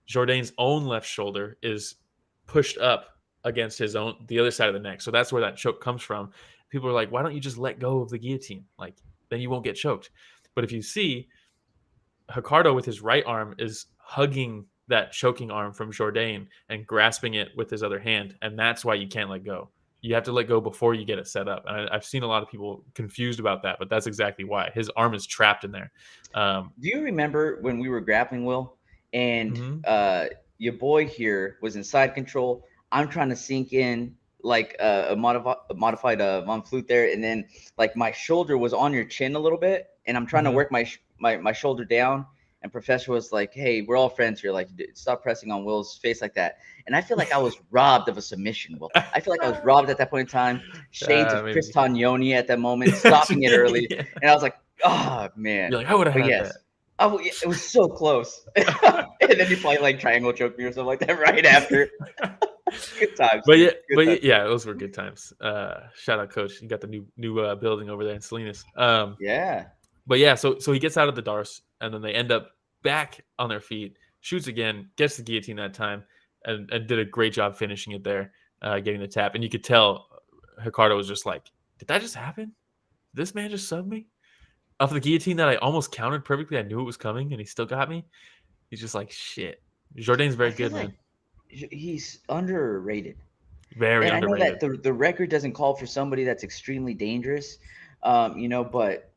Jourdain's own left shoulder is pushed up against the other side of the neck. So that's where that choke comes from. People are like, why don't you just let go of the guillotine? Like, then you won't get choked. But if you see, Ricardo with his right arm is hugging that choking arm from Jourdain and grasping it with his other hand. And that's why you can't let go. You have to let go before you get it set up. And I've seen a lot of people confused about that, but that's exactly why. His arm is trapped in there. Do you remember when we were grappling, Will? And your boy here was in side control. I'm trying to sink in like a modified Von Flue there. And then like my shoulder was on your chin a little bit. And I'm trying to work my shoulder down. And Professor was like, hey, we're all friends here. Like, stop pressing on Will's face like that. And I feel like I was robbed of a submission, Will. I feel like I was robbed at that point in time. Shades of Chris Tognoni at that moment, stopping it early. Yeah. And I was like, oh, man. You're like, I would have had that. Oh, yeah, it was so close. And then you probably like triangle choke me or something like that right after. Good times. But yeah, those were good times. Shout out, Coach. You got the new building over there in Salinas. Yeah. But yeah, so he gets out of the Darce, and then they end up back on their feet, shoots again, gets the guillotine that time, and did a great job finishing it there, getting the tap. And you could tell Ricardo was just like, did that just happen? Did this man just sub me? Off the guillotine that I almost countered perfectly. I knew it was coming, and he still got me. He's just like, shit. Jourdain's very good, man. He's underrated. Very underrated. I know that the record doesn't call for somebody that's extremely dangerous, but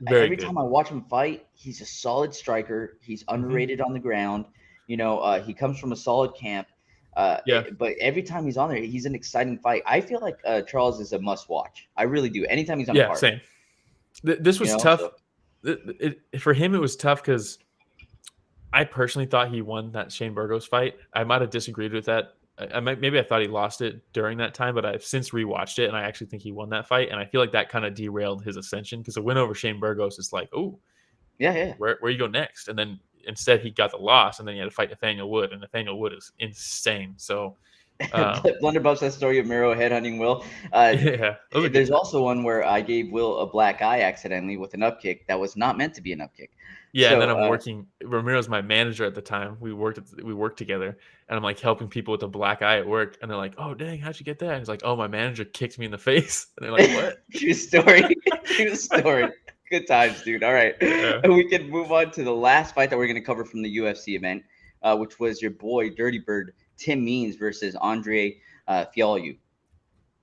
every time I watch him fight, he's a solid striker. He's underrated on the ground. He comes from a solid camp. But every time he's on there, he's an exciting fight. I feel like Charles is a must watch. I really do. Anytime he's on the card. Same. This was tough. For him, it was tough because I personally thought he won that Shane Burgos fight. I might have disagreed with that. Maybe I thought he lost it during that time, but I've since rewatched it, and I actually think he won that fight. And I feel like that kind of derailed his ascension because a win over Shane Burgos is like, oh, yeah, where you go next? And then instead he got the loss, and then he had to fight Nathaniel Wood, and Nathaniel Wood is insane. So Blunderbuss, that story of Miro headhunting Will. There's also one where I gave Will a black eye accidentally with an up kick that was not meant to be an up kick. Yeah, and then I'm working. Ramiro's my manager at the time. We worked together, and I'm like helping people with a black eye at work. And they're like, "Oh, dang, how'd you get that?" And he's like, "Oh, my manager kicked me in the face." And they're like, "What?" True story. True story. Good times, dude. All right, we can move on to the last fight that we're going to cover from the UFC event, which was your boy Dirty Bird Tim Means versus Andre Fialho.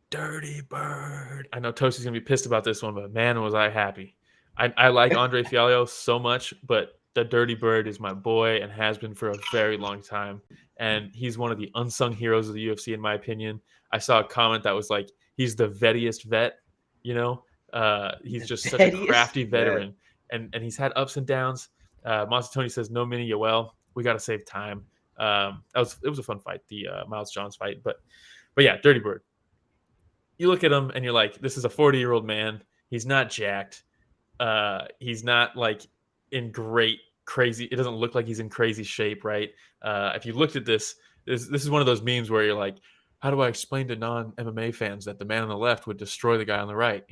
Dirty Bird. I know Toshi's gonna be pissed about this one, but man, was I happy. I like Andre Fialho so much, but the Dirty Bird is my boy and has been for a very long time. And he's one of the unsung heroes of the UFC, in my opinion. I saw a comment that was like, he's the vettiest vet, he's just such a crafty veteran. And he's had ups and downs. Monster says, no mini Yoel. We got to save time. It was a fun fight, the Miles Johns fight. But yeah, Dirty Bird. You look at him and you're like, this is a 40-year-old man. He's not jacked. He's not like in crazy. It doesn't look like he's in crazy shape, right? If you looked at this is one of those memes where you're like, how do I explain to non-MMA fans that the man on the left would destroy the guy on the right?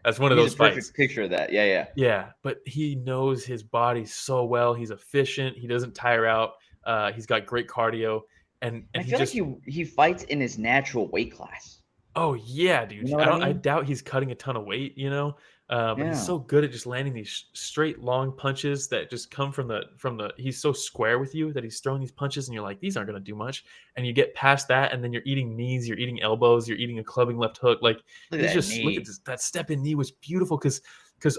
That's one of those fights. Perfect picture of that. Yeah. But he knows his body so well. He's efficient. He doesn't tire out. He's got great cardio, and I feel like he fights in his natural weight class. Oh yeah, dude. You know what I I mean? doubt he's cutting a ton of weight, but he's Yeah. so good at just landing these straight long punches that just come from the. He's so square with you that he's throwing these punches, and you're like, these aren't gonna do much. And you get past that, and then you're eating knees, you're eating elbows, you're eating a clubbing left hook. Like Look he's at that just look at knee. this. That step in knee was beautiful because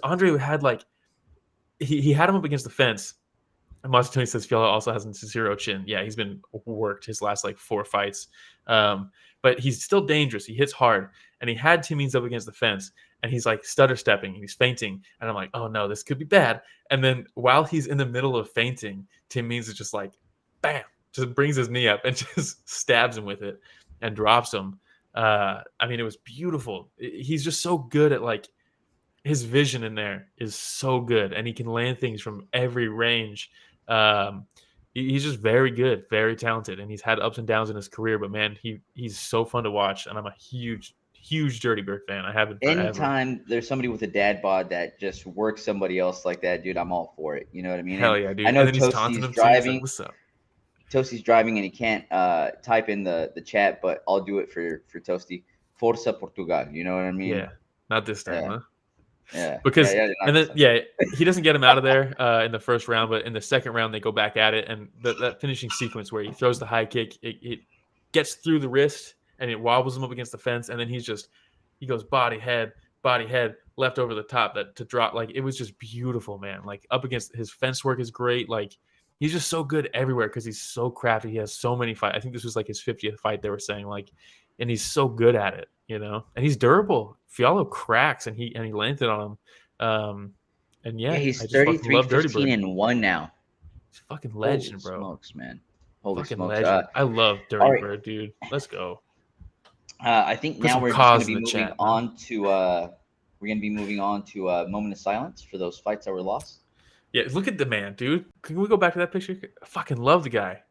Andre had like he had him up against the fence. And Mateusz says Fialho also has a zero chin. Yeah, he's been worked his last like 4 fights. But he's still dangerous. He hits hard. And he had Timmeens up against the fence. And he's like stutter stepping. And he's feinting. And I'm like, oh no, this could be bad. And then while he's in the middle of feinting, Timmeens is just like, bam, just brings his knee up and just stabs him with it and drops him. I mean, it was beautiful. He's just so good at like, his vision in there is so good. And he can land things from every range. He's just very good, very talented, and he's had ups and downs in his career. But man, he's so fun to watch, and I'm a huge Dirty Bird fan. I have been forever. Anytime there's somebody with a dad bod that just works somebody else like that, dude, I'm all for it. You know what I mean? Hell yeah, dude! I know and then he's taunting him driving. Like, what's up? Toasty's driving and he can't type in the chat, but I'll do it for Toasty. Forza Portugal. You know what I mean? Yeah, not this time, huh? Yeah, because he doesn't get him out of there in the first round, but in the second round they go back at it, and that finishing sequence where he throws the high kick, it gets through the wrist and it wobbles him up against the fence, and then he goes body head left over the top that to drop. Like it was just beautiful, man. Like up against his fence work is great. Like he's just so good everywhere because he's so crafty. He has so many fights. I think this was like his 50th fight. They were saying like, and he's so good at it, and he's durable. Fialho cracks, and he landed on him. And yeah, he's 33-15-1 now. He's a fucking legend, Holy bro. Smokes, man. Holy fucking smokes. Legend. I love Dirty Bird, dude. Let's go. I think now we're going to be moving on to a moment of silence for those fights that were lost. Yeah, look at the man, dude. Can we go back to that picture? I fucking love the guy.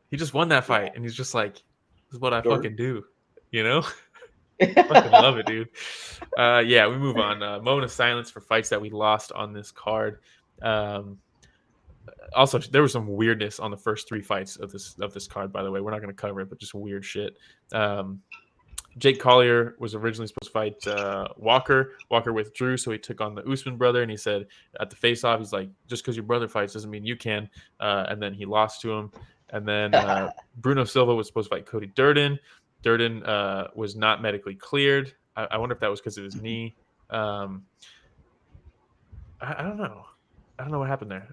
He just won that fight, and he's just like, this is what I fucking do, fucking love it, dude. Yeah, we move on. Moment of silence for fights that we lost on this card. Also, there was some weirdness on the first 3 fights of this card, by the way. We're not going to cover it, but just weird shit. Jake Collier was originally supposed to fight Walker. Walker withdrew, so he took on the Usman brother, and he said at the face-off, he's like, just because your brother fights doesn't mean you can. And then he lost to him. And then Bruno Silva was supposed to fight Cody Jourdain. Jourdain was not medically cleared. I wonder if that was because of his knee. I don't know. I don't know what happened there.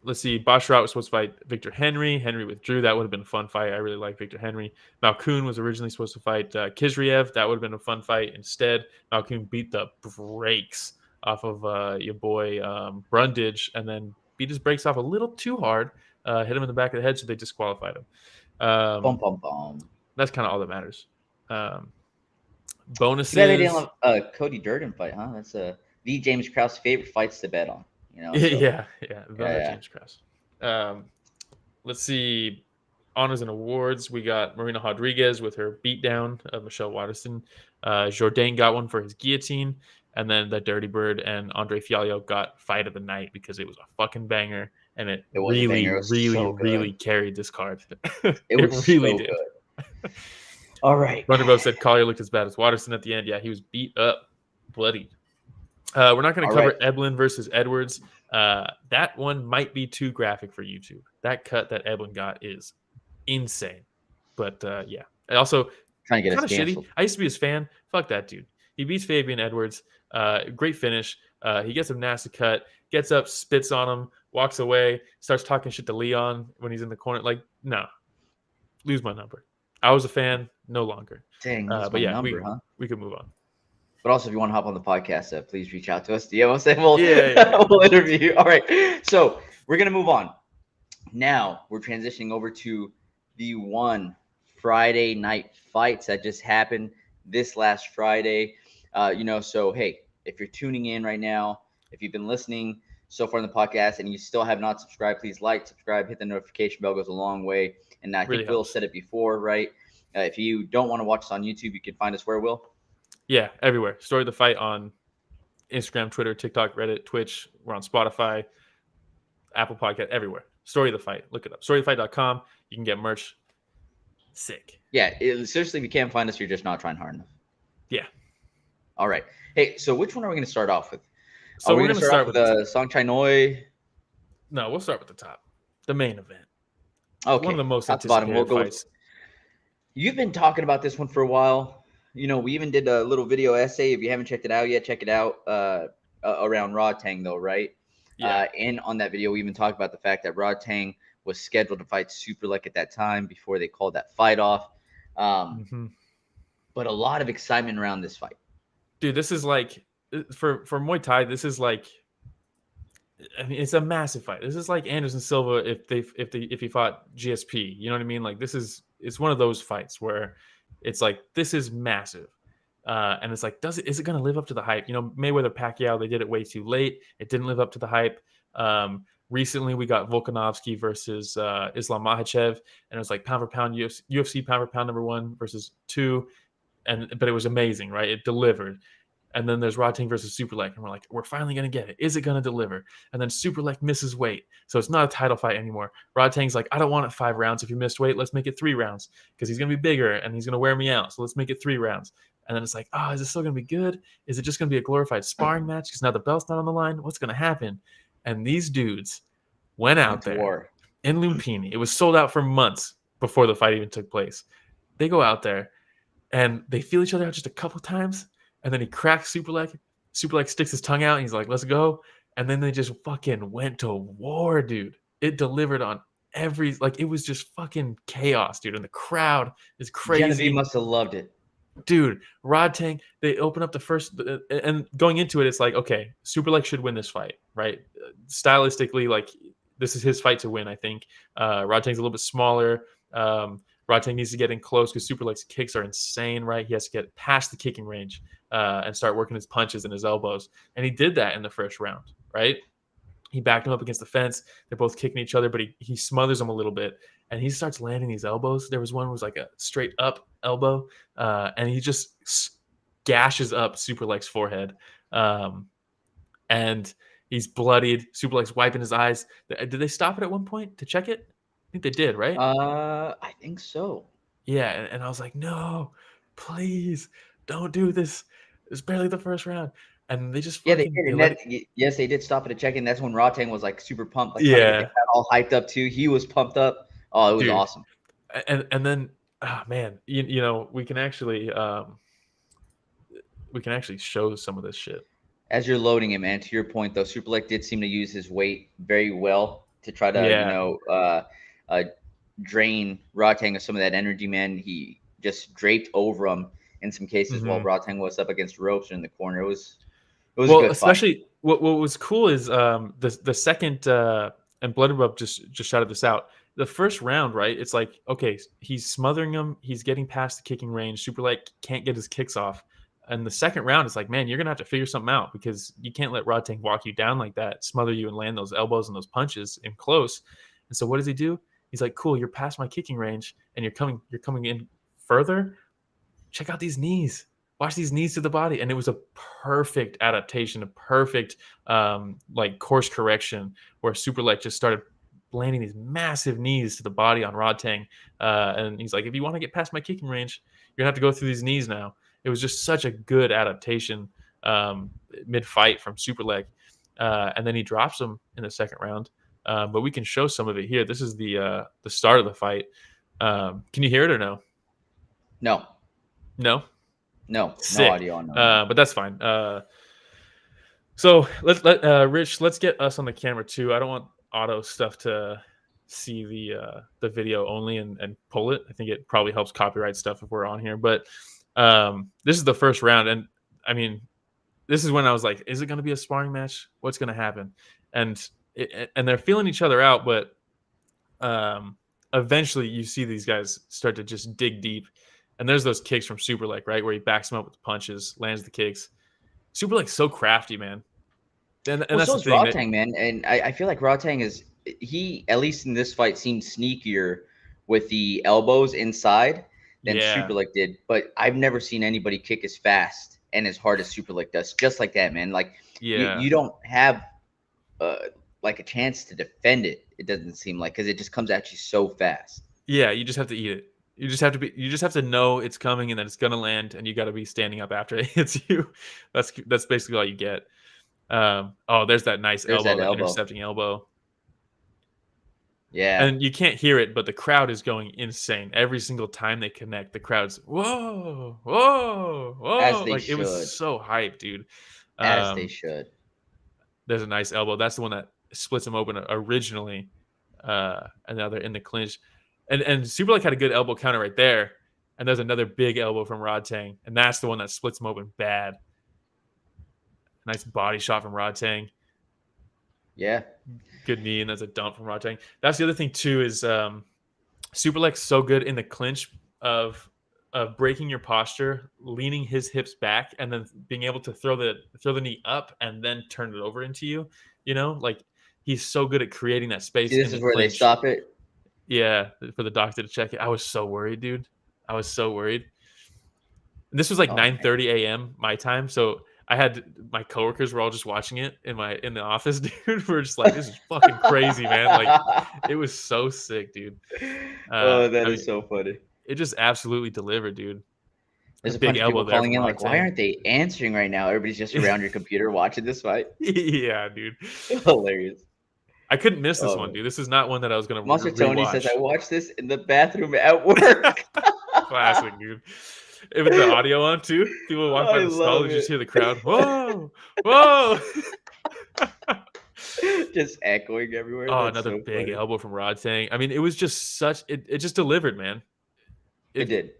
Let's see. Basharat was supposed to fight Victor Henry. Henry withdrew. That would have been a fun fight. I really like Victor Henry. Malkoun was originally supposed to fight Kizriev. That would have been a fun fight. Instead, Malkoun beat the brakes off of your boy Brundage, and then beat his brakes off a little too hard. Hit him in the back of the head, so they disqualified him. That's kind of all that matters. Bonuses. Yeah, they didn't have Cody Jourdain fight, huh? That's the James Krause favorite fights to bet on. So. Yeah. James Krause. Let's see. Honors and awards. We got Marina Rodriguez with her beatdown of Michelle Waterson. Jourdain got one for his guillotine. And then the Dirty Bird and Andre Fialho got fight of the night because it was a fucking banger. And it really carried this card. It really did. All right. Runderbo said Collier looked as bad as Waterson at the end. Yeah, he was beat up, bloody. We're not going to cover Eblen versus Edwards. That one might be too graphic for YouTube. That cut that Eblen got is insane. But yeah, I also trying to get us shitty. I used to be his fan. Fuck that dude. He beats Fabian Edwards. Great finish. He gets a nasty cut. Gets up, spits on him, walks away, starts talking shit to Leon when he's in the corner. Like, no, lose my number. I was a fan, no longer. Dang, but yeah, we could move on. But also, if you want to hop on the podcast, please reach out to us. DMs and we'll interview you. All right. So we're going to move on. Now we're transitioning over to the one Friday night fights that just happened this last Friday. So, hey, if you're tuning in right now, if you've been listening so far in the podcast and you still have not subscribed, please like, subscribe, hit the notification bell, goes a long way. And I think Will said it before, right? If you don't want to watch us on YouTube, you can find us where, Will? Yeah, everywhere. Story of the Fight on Instagram, Twitter, TikTok, Reddit, Twitch. We're on Spotify, Apple Podcast, everywhere. Story of the Fight. Look it up. Storyofthefight.com. You can get merch. Sick. Yeah, seriously, if you can't find us, you're just not trying hard enough. Yeah. All right. Hey, so which one are we going to start off with? So are we we're going to start off with Song Chai Noi? No, we'll start with the top. The main event. Okay. One of the most Top to bottom. anticipated We'll go fights. You've been talking about this one for a while. You know, we even did a little video essay. If you haven't checked it out yet, check it out. Around Rodtang, though, right? Yeah. And on that video, we even talked about the fact that Rodtang was scheduled to fight Superlek at that time before they called that fight off. But a lot of excitement around this fight. Dude, this is like for Muay Thai. This is like, I mean, it's a massive fight. This is like Anderson Silva if he fought GSP. You know what I mean? Like it's one of those fights where it's like this is massive, and it's like is it going to live up to the hype? You know, Mayweather Pacquiao, they did it way too late. It didn't live up to the hype. Recently, we got Volkanovski versus Islam Makhachev, and it was like pound for pound UFC pound for pound #1 versus 2, but it was amazing, right? It delivered. And then there's Rodtang versus Superlek, and we're like, we're finally gonna get it. Is it gonna deliver? And then Superlek misses weight, so it's not a title fight anymore. Rodtang's like, I don't want it 5 rounds. If you missed weight, let's make it 3 rounds because he's gonna be bigger and he's gonna wear me out. So let's make it 3 rounds. And then it's like, oh, is it still gonna be good? Is it just gonna be a glorified sparring match because now the belt's not on the line? What's gonna happen? And these dudes went out there in Lumpini. It was sold out for months before the fight even took place. They go out there and they feel each other out just a couple times. And then he cracks Superlek. Superlek sticks his tongue out. And he's like, let's go. And then they just fucking went to war, dude. It delivered on it was just fucking chaos, dude. And the crowd is crazy. Genevieve must have loved it. Dude, Rodtang, they open up the first, and going into it, it's like, okay, Superlek should win this fight, right? Stylistically, like, this is his fight to win, I think. Rodtang's a little bit smaller. Rodtang needs to get in close because Superlek's kicks are insane, right? He has to get past the kicking range and start working his punches and his elbows. And he did that in the first round, right? He backed him up against the fence. They're both kicking each other, but he smothers him a little bit. And he starts landing these elbows. There was one that was like a straight up elbow. And he just gashes up Superlek's forehead. And he's bloodied. Superlek's wiping his eyes. Did they stop it at one point to check it? I think they did, right? I think so. Yeah, and I was like, no, please don't do this. It's barely the first round. And they just they did. Yes, they did stop it to check in. That's when Rodtang was like super pumped, like yeah, all hyped up too. He was pumped up. Oh, it was awesome. And then, oh man, you know, we can actually show some of this shit as you're loading it, man. To your point, though, Superlek did seem to use his weight very well to try to drain Rodtang of some of that energy, man. He just draped over him in some cases while Rodtang was up against ropes or in the corner. It was a good especially fight. What was cool is the second and Blood Rub just shouted this out. The first round, right? It's like, okay, he's smothering him, he's getting past the kicking range. Superlek can't get his kicks off. And the second round, it's like, man, you're gonna have to figure something out because you can't let Rodtang walk you down like that, smother you and land those elbows and those punches in close. And so what does he do? He's like, cool, you're past my kicking range and you're coming in further. Check out these knees. Watch these knees to the body. And it was a perfect adaptation, a perfect like course correction where Superlek just started landing these massive knees to the body on Rodtang. And he's like, if you want to get past my kicking range, you're gonna have to go through these knees now. It was just such a good adaptation mid-fight from Superlek. And then he drops him in the second round. But we can show some of it here. This is the start of the fight. Can you hear it or no? No. No Sick. No audio on that. But that's fine. So Rich, let's get us on the camera too. I don't want auto stuff to see the video only and pull it. I think it probably helps copyright stuff if we're on here. But this is the first round, and I mean, this is when I was like, is it going to be a sparring match? What's going to happen? And they're feeling each other out, but eventually you see these guys start to just dig deep. And there's those kicks from Superlek, right, where he backs him up with the punches, lands the kicks. Superlek's so crafty, man. And that's so the thing. Rodtang, man. And I feel like Rodtang at least in this fight, seemed sneakier with the elbows inside than Superlek did. But I've never seen anybody kick as fast and as hard as Superlek does. Just like that, man. Like, you don't have like a chance to defend it. It doesn't seem like, because it just comes at you so fast. Yeah, you just have to eat it. You just have to know it's coming and that it's gonna land, and you got to be standing up after it hits you. That's basically all you get. There's that nice elbow, that intercepting elbow. Yeah. And you can't hear it, but the crowd is going insane. Every single time they connect, the crowd's whoa, whoa, whoa. As they like should. It was so hype, dude. As they should. There's a nice elbow. That's the one that splits him open originally. Another in the clinch. And Superlek had a good elbow counter right there. And there's another big elbow from Rodtang. And that's the one that splits him open bad. Nice body shot from Rodtang. Yeah. Good knee, and that's a dump from Rodtang. That's the other thing too, is Superlek's so good in the clinch of breaking your posture, leaning his hips back, and then being able to throw the knee up and then turn it over into you. You know, like he's so good at creating that space. See, this is where clinch. they stop it. Yeah, for the doctor to check it. I was so worried, dude. I was so worried. And this was like 9:30 a.m. my time, so I had my coworkers were all just watching it in the office, dude. We're just like, this is fucking crazy, man. Like, it was so sick, dude. That is so funny. It just absolutely delivered, dude. There's a big elbow there calling in like, why aren't they answering right now? Everybody's just around your computer watching this fight. Yeah, dude. Hilarious. I couldn't miss this one, dude. This is not one that I was gonna. Monster Tony says, I watched this in the bathroom at work. Classic, dude. With the audio on too, people walk by the stall, you just hear the crowd. Whoa, whoa! Just echoing everywhere. Oh, that's another big elbow from Rodtang. I mean, it was just such. It just delivered, man. It did.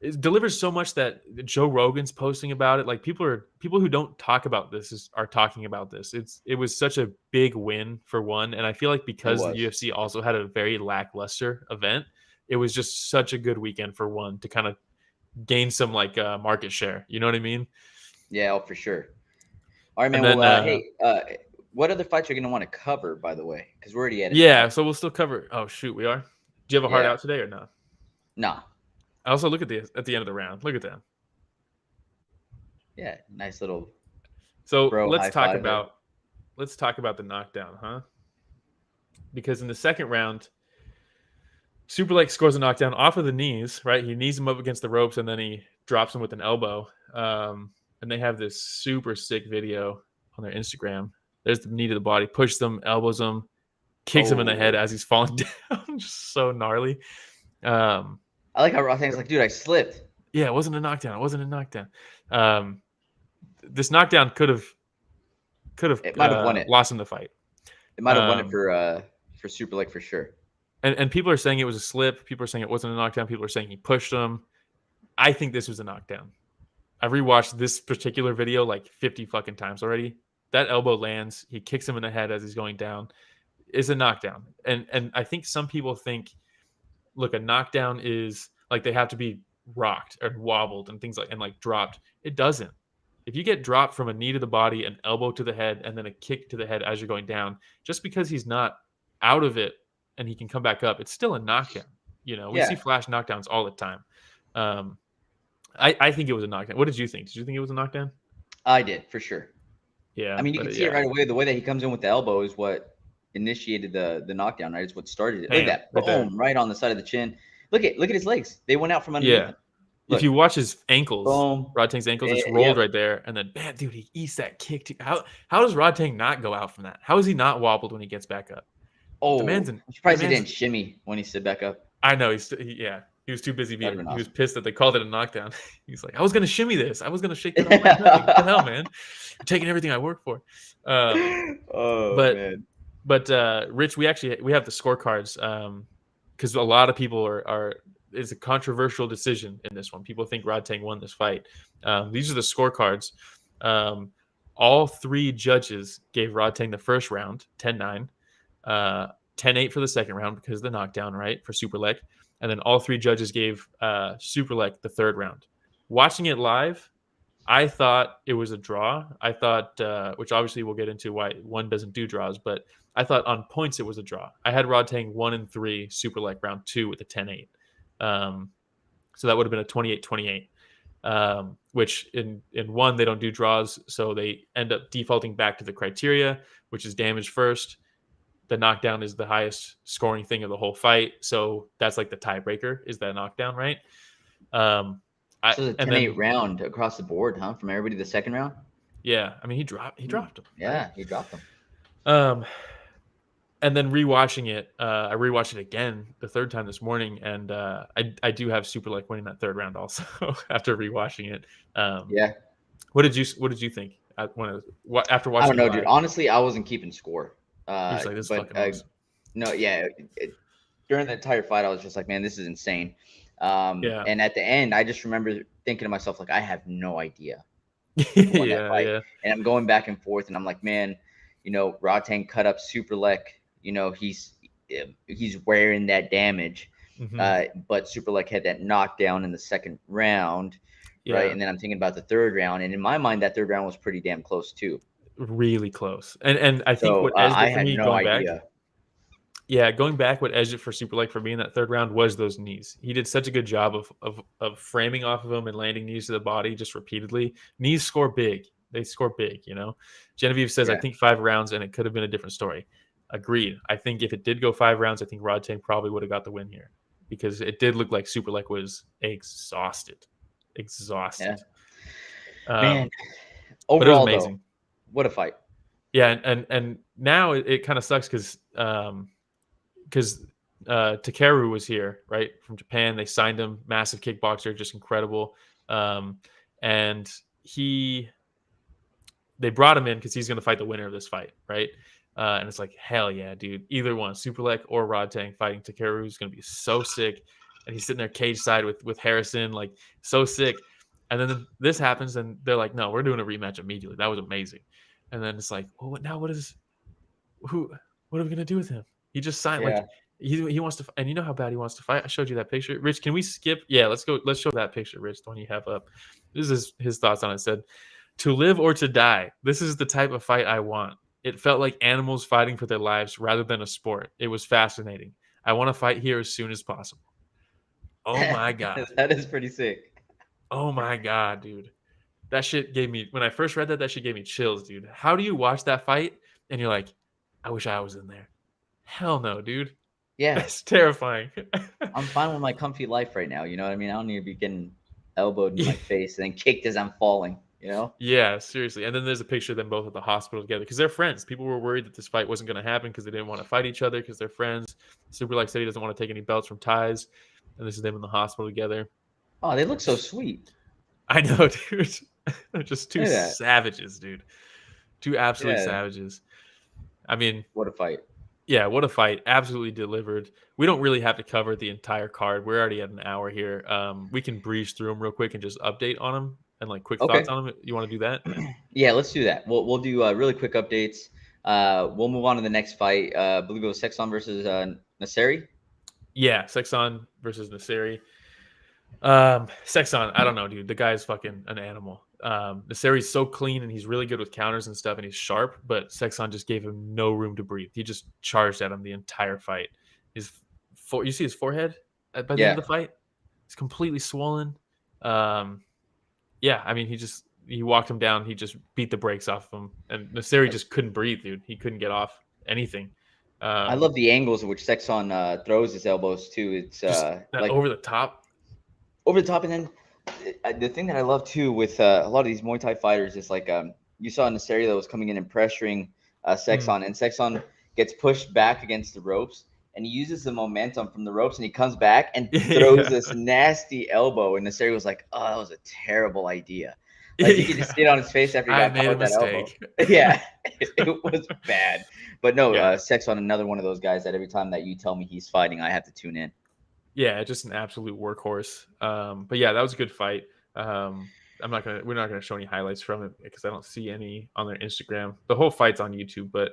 It delivers so much that Joe Rogan's posting about it. Like people who don't talk about this are talking about this. It was such a big win for one, and I feel like because the UFC also had a very lackluster event, it was just such a good weekend for one to kind of gain some like market share. You know what I mean? Yeah, for sure. All right, man. Then, hey, what other fights are you going to want to cover, by the way? Because we're already at it. Yeah, so we'll still cover. Oh shoot, we are. Do you have a hard out today or not? No. I also look at the end of the round. Look at that. Yeah, nice little. So let's talk about the knockdown, huh? Because in the second round, Superlek scores a knockdown off of the knees, right? He knees him up against the ropes and then he drops him with an elbow. And they have this super sick video on their Instagram. There's the knee to the body, pushes him, elbows him, kicks him in the head as he's falling down. Just so gnarly. I like how Rodtang's like, dude, I slipped. Yeah, it wasn't a knockdown. This knockdown could have might have won it. Lost him the fight. It might have won it for Superlek for sure. And people are saying it was a slip. People are saying it wasn't a knockdown. People are saying he pushed him. I think this was a knockdown. I've rewatched this particular video like 50 fucking times already. That elbow lands. He kicks him in the head as he's going down. It's a knockdown. And I think some people think, look, a knockdown is like they have to be rocked or wobbled and things like dropped. It doesn't. If you get dropped from a knee to the body, an elbow to the head, and then a kick to the head as you're going down, just because he's not out of it and he can come back up, it's still a knockdown. You know, we see flash knockdowns all the time. I think it was a knockdown. What did you think? Did you think it was a knockdown? I did, for sure. Yeah. I mean, you can see it right away. The way that he comes in with the elbow is what initiated the knockdown, right? It's what started it. Look at that. Boom, right on the side of the chin. Look at his legs. They went out from underneath him. If you watch his ankles, Rodtang's ankles, it's rolled right there. And then, man, dude, he eats that kick too. How does Rodtang not go out from that? How is he not wobbled when he gets back up? Oh, I'm surprised he didn't shimmy when he stood back up. I know. He was too busy he was pissed that they called it a knockdown. He's like, I was going to shimmy this. I was going to shake it off my neck. What the hell, man? I'm taking everything I work for. Man. But Rich, we have the scorecards because a lot of people it's a controversial decision in this one. People think Rodtang won this fight. These are the scorecards. All three judges gave Rodtang the first round, 10-9, 10-8 for the second round because of the knockdown, right, for Superlek. And then all three judges gave Superlek the third round. Watching it live, I thought it was a draw. I thought, which obviously we'll get into why one doesn't do draws, but I thought on points it was a draw. I had Rodtang 1-3, Superlek round 2 with a 10-8. So that would have been a 28-28, which in one, they don't do draws. So they end up defaulting back to the criteria, which is damage first. the knockdown is the highest scoring thing of the whole fight. So that's like the tiebreaker is that knockdown, right? So it's a 10-8 round across the board, huh? From everybody the second round? Yeah. I mean, he dropped him. Yeah, right? he dropped him. And then rewatching it, I rewatched it again the third time this morning, and I do have Superlek winning that third round also after rewatching it. Yeah. What did you think after watching? I don't know, dude. Honestly, I wasn't keeping score. Like, this fucking no, yeah. During the entire fight, I was just like, man, this is insane. Yeah. And at the end, I just remember thinking to myself, like, I have no idea. Yeah. And I'm going back and forth, and I'm like, man, Rodtang cut up Superlek. He's wearing that damage. Mm-hmm. But Superlek had that knockdown in the second round, right? And then I'm thinking about the third round, and in my mind, that third round was pretty damn close too. Really close. And I think what edged it for me going back. Yeah, going back, what edged it for Superlek for me in that third round was those knees. He did such a good job of framing off of him and landing knees to the body just repeatedly. Knees score big. They score big, Genevieve says, I think 5 rounds and it could have been a different story. Agreed. I think if it did go 5 rounds, I think Rodtang probably would have got the win here because it did look like Superlek was exhausted. Yeah. Man, overall, but it was amazing. Though, what a fight. Yeah, and now it kind of sucks because Takeru was here, right, from Japan. They signed him, massive kickboxer, just incredible. And they brought him in because he's going to fight the winner of this fight, right? And it's like, hell yeah, dude. Either one, Superlek or Rodtang fighting Takeru is going to be so sick. And he's sitting there cage side with Harrison, like so sick. And then this happens, and they're like, no, we're doing a rematch immediately. That was amazing. And then it's like, well, now what are we going to do with him? He just signed, like, he wants to, and you know how bad he wants to fight. I showed you that picture. Rich, can we skip? Yeah, let's go. Let's show that picture, Rich, the one you have up. This is his thoughts on it. Said, to live or to die. This is the type of fight I want. It felt like animals fighting for their lives rather than a sport. It was fascinating. I want to fight here as soon as possible. Oh my God. That is pretty sick. Oh my God, dude. That shit gave me, when I first read that shit gave me chills, dude. How do you watch that fight and you're like, I wish I was in there? Hell no, dude. Yeah. That's terrifying. I'm fine with my comfy life right now. You know what I mean? I don't need to be getting elbowed in my face and then kicked as I'm falling. Yeah, seriously. And then there's a picture of them both at the hospital together because they're friends. People were worried that this fight wasn't going to happen because they didn't want to fight each other because they're friends. Superlek said he doesn't want to take any belts from Ties, and this is them in the hospital together. Oh, they look so sweet. I know, dude. They're just two savages, dude. Two absolute savages. I mean, what a fight. Yeah, what a fight. Absolutely delivered. We don't really have to cover the entire card. We're already at an hour here. We can breeze through them real quick and just update on them. And like quick thoughts on them. You want to do that? Yeah, let's do that. We'll do really quick updates. We'll move on to the next fight. I believe it was Seksan versus Naseri. Yeah, Seksan versus Naseri. Seksan, I don't know, dude. The guy is fucking an animal. Naseri's so clean and he's really good with counters and stuff, and he's sharp. But Seksan just gave him no room to breathe. He just charged at him the entire fight. You see his forehead by the end of the fight? It's completely swollen. Yeah, I mean, he walked him down. He just beat the brakes off of him. And Naseri just couldn't breathe, dude. He couldn't get off anything. I love the angles in which Seksan throws his elbows, too. It's like over the top. Over the top. And then the thing that I love, too, with a lot of these Muay Thai fighters is like you saw Naseri that was coming in and pressuring Seksan. And Seksan gets pushed back against the ropes. And he uses the momentum from the ropes, and he comes back and throws this nasty elbow. And Naseri was like, "Oh, that was a terrible idea." Like you could just see it on his face after he got caught with that elbow. Yeah, it was bad. But no, Seksan, another one of those guys that every time that you tell me he's fighting, I have to tune in. Yeah, just an absolute workhorse. But yeah, that was a good fight. We're not gonna show any highlights from it because I don't see any on their Instagram. The whole fight's on YouTube, but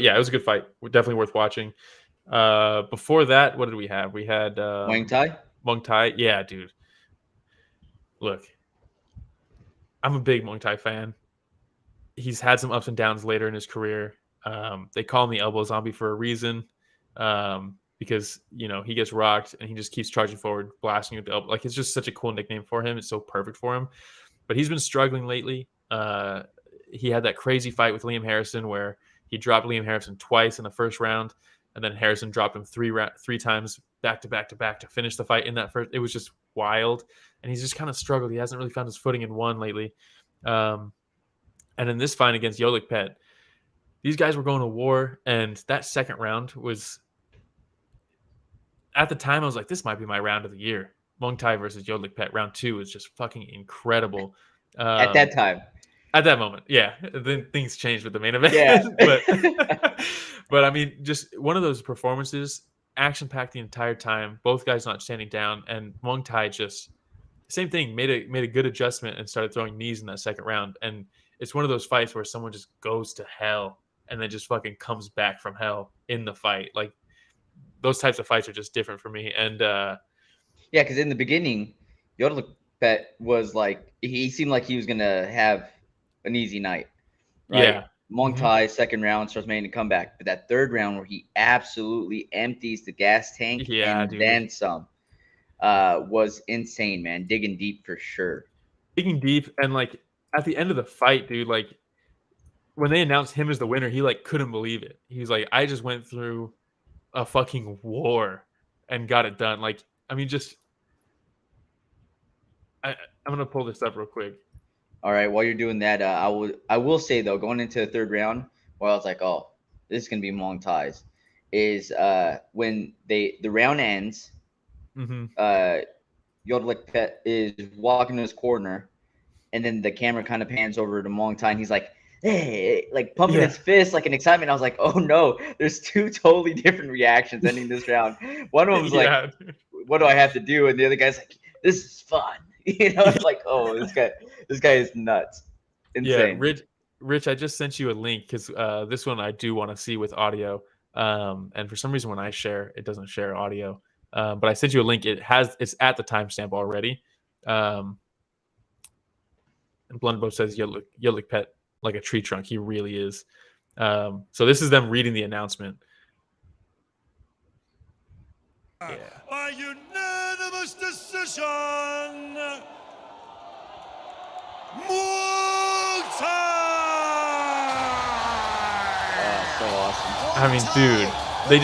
yeah, it was a good fight. Definitely worth watching. Before that, what did we have? We had Muangthai. Yeah, dude. Look, I'm a big Muangthai fan. He's had some ups and downs later in his career. They call him the elbow zombie for a reason. Because he gets rocked and he just keeps charging forward, blasting with the elbow. Like, it's just such a cool nickname for him. It's so perfect for him. But he's been struggling lately. He had that crazy fight with Liam Harrison where He dropped Liam Harrison twice in the first round, and then Harrison dropped him three times back to back to finish the fight in that first. It was just wild, and he's just kind of struggled. He hasn't really found his footing in one lately. And in this fight against Yodlekpet, these guys were going to war, and that second round was, at the time, I was like, this might be my round of the year. Muangthai versus Yodlekpet, round 2 was just fucking incredible. At that time. At that moment, yeah. Then things changed with the main event. Yeah. but I mean, just one of those performances, action-packed the entire time, both guys not standing down, and Muangthai just, same thing, made a good adjustment and started throwing knees in that second round. And it's one of those fights where someone just goes to hell and then just fucking comes back from hell in the fight. Like, those types of fights are just different for me. And yeah, because in the beginning, Yodlekpet was like, he seemed like he was gonna have an easy night. Right? Yeah. Muangthai, second round, starts making a comeback. But that third round where he absolutely empties the gas tank and then some was insane, man. Digging deep for sure. Digging deep, and like at the end of the fight, dude, like when they announced him as the winner, he like couldn't believe it. He was like, I just went through a fucking war and got it done. Like, I mean, just I'm gonna pull this up real quick. All right, while you're doing that, I will say though, going into the third round, where I was like, oh, this is gonna be Muangthai's, is when the round ends, Yodlekpet is walking to his corner, and then the camera kind of pans over to Muangthai, and he's like, hey, like pumping his fist like in excitement. I was like, oh no, there's two totally different reactions ending this round. One of them was like, what do I have to do? And the other guy's like, this is fun. You know, it's like, oh, this guy is nuts. Insane. Yeah, Rich, I just sent you a link because this one I do want to see with audio. And for some reason when I share, it doesn't share audio. But I sent you a link. It's at the timestamp already. And Blundbo says Yodlekpet like a tree trunk. He really is. So this is them reading the announcement. Yeah. By unanimous decision, Muangthai! So awesome. I mean, dude, they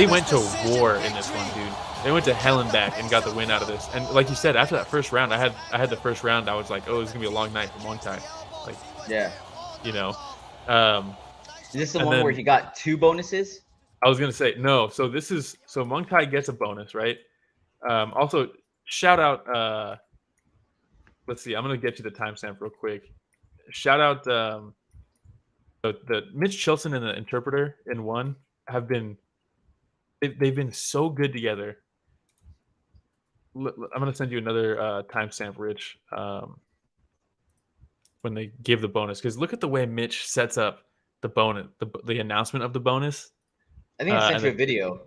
went to war in this one, dude. They went to hell and back and got the win out of this. And like you said, after that first round, I had the first round. I was like, oh, this is gonna be a long night for Muangthai. Like, yeah, you know. Is this the one where he got 2 bonuses? I was gonna say no. So Muangthai gets a bonus, right? Also, shout out. Let's see. I'm gonna get you the timestamp real quick. Shout out the Mitch Chilson and the interpreter in one have been. They've been so good together. I'm gonna send you another timestamp, Rich. When they give the bonus, because look at the way Mitch sets up the bonus, the announcement of the bonus. I think I sent you a video.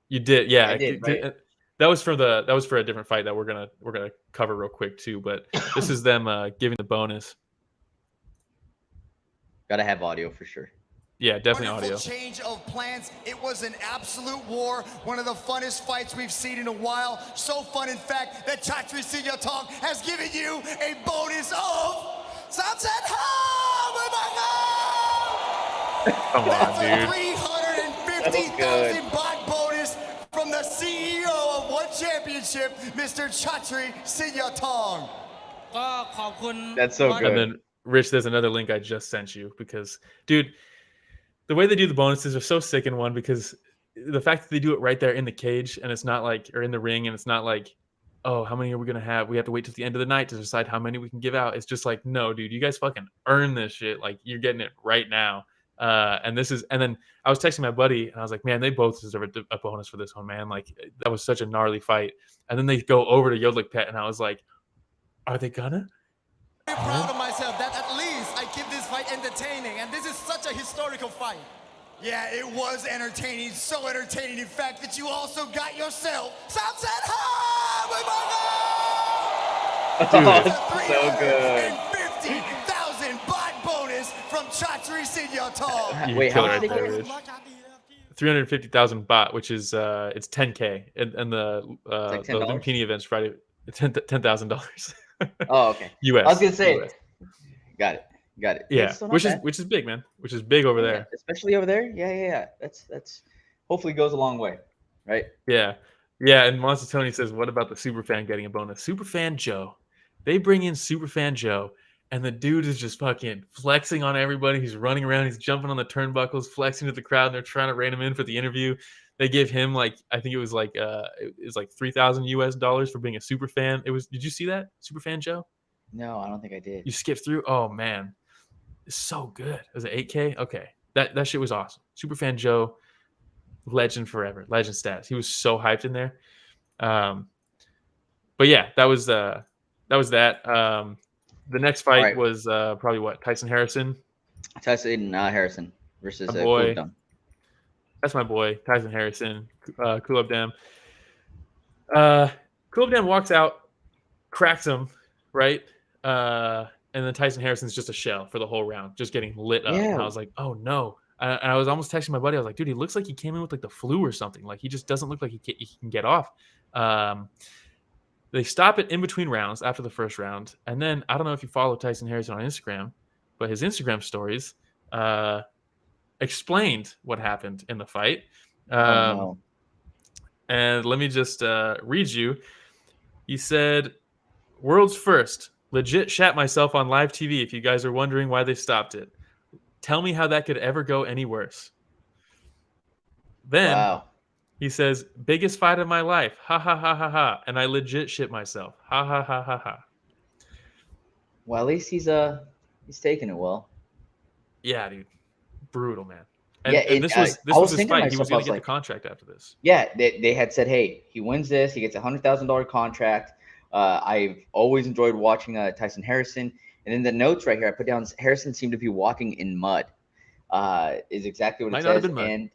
You did, yeah. I did, right? That was for a different fight that we're gonna cover real quick too. But this is them giving the bonus. Gotta have audio for sure. Yeah, definitely audio. Change of plans. It was an absolute war. One of the funnest fights we've seen in a while. So fun, in fact, that Chatri Sinyatong has given you a bonus of Sunset Come on, dude. 350,000 baht bonus from the CEO of One Championship, Mr. Chatri Sinyatong. That's so good. And then, Rich, there's another link I just sent you because, dude, the way they do the bonuses are so sick in one because the fact that they do it right there in the cage and it's not like, or in the ring, and it's not like, oh, how many are we going to have? We have to wait till the end of the night to decide how many we can give out. It's just like, no, dude, you guys fucking earn this shit. Like, you're getting it right now. And then I was texting my buddy and I was like, man, they both deserve a bonus for this one, man. Like, that was such a gnarly fight. And then they go over to Yodlekpet and I was like, are they gonna? I'm proud of myself that at least I keep this fight entertaining, and this is such a historical fight. Yeah, it was entertaining, so entertaining, in fact, that you also got yourself Sunset So good. 350,000 baht bonus from Chatri Sinyatong. Wait, how much did they get? 350,000 baht, which is it's 10K, and the Lumpini events Friday, $10,000. Oh, okay. US. I was gonna say, US. Got it. Got it. Yeah, still not which bad. is big, man. Which is big over there. Especially over there. Yeah. That's hopefully goes a long way, right? Yeah. And Monster Tony says, "What about the Superfan getting a bonus?" Superfan Joe. They bring in Superfan Joe, and the dude is just fucking flexing on everybody. He's running around. He's jumping on the turnbuckles, flexing to the crowd. And they're trying to rein him in for the interview. They give him I think it was like $3,000 for being a super fan. Did you see that? Superfan Joe? No, I don't think I did. You skipped through? Oh man. It's so good. Was it 8K? Okay. That shit was awesome. Superfan Joe, legend forever. Legend status. He was so hyped in there. But yeah, that was that. The next fight was probably what? Tyson Harrison versus boy. Kulubdam. That's my boy, Tyson Harrison, Kulubdam. Kulubdam walks out, cracks him, right? And then Tyson Harrison's just a shell for the whole round, just getting lit up. Yeah. And I was like, oh no. And I was almost texting my buddy. I was like, dude, he looks like he came in with like the flu or something. Like he just doesn't look like he can get off. They stop it in between rounds after the first round. And then I don't know if you follow Tyson Harrison on Instagram, but his Instagram stories explained what happened in the fight. No. And let me just read you. He said, "World's first. Legit shat myself on live TV if you guys are wondering why they stopped it. Tell me how that could ever go any worse." Then he says, "Biggest fight of my life. Ha ha ha ha ha. And I legit shit myself. Ha ha ha ha ha." Well, at least he's taking it well. Yeah, dude. Brutal, man. And, yeah, and this was his fight. He was going to get the contract after this. Yeah, they had said, hey, he wins this, he gets $100,000 contract. I've always enjoyed watching Tyson Harrison. And in the notes right here, I put down Harrison seemed to be walking in mud. Is exactly what it says. And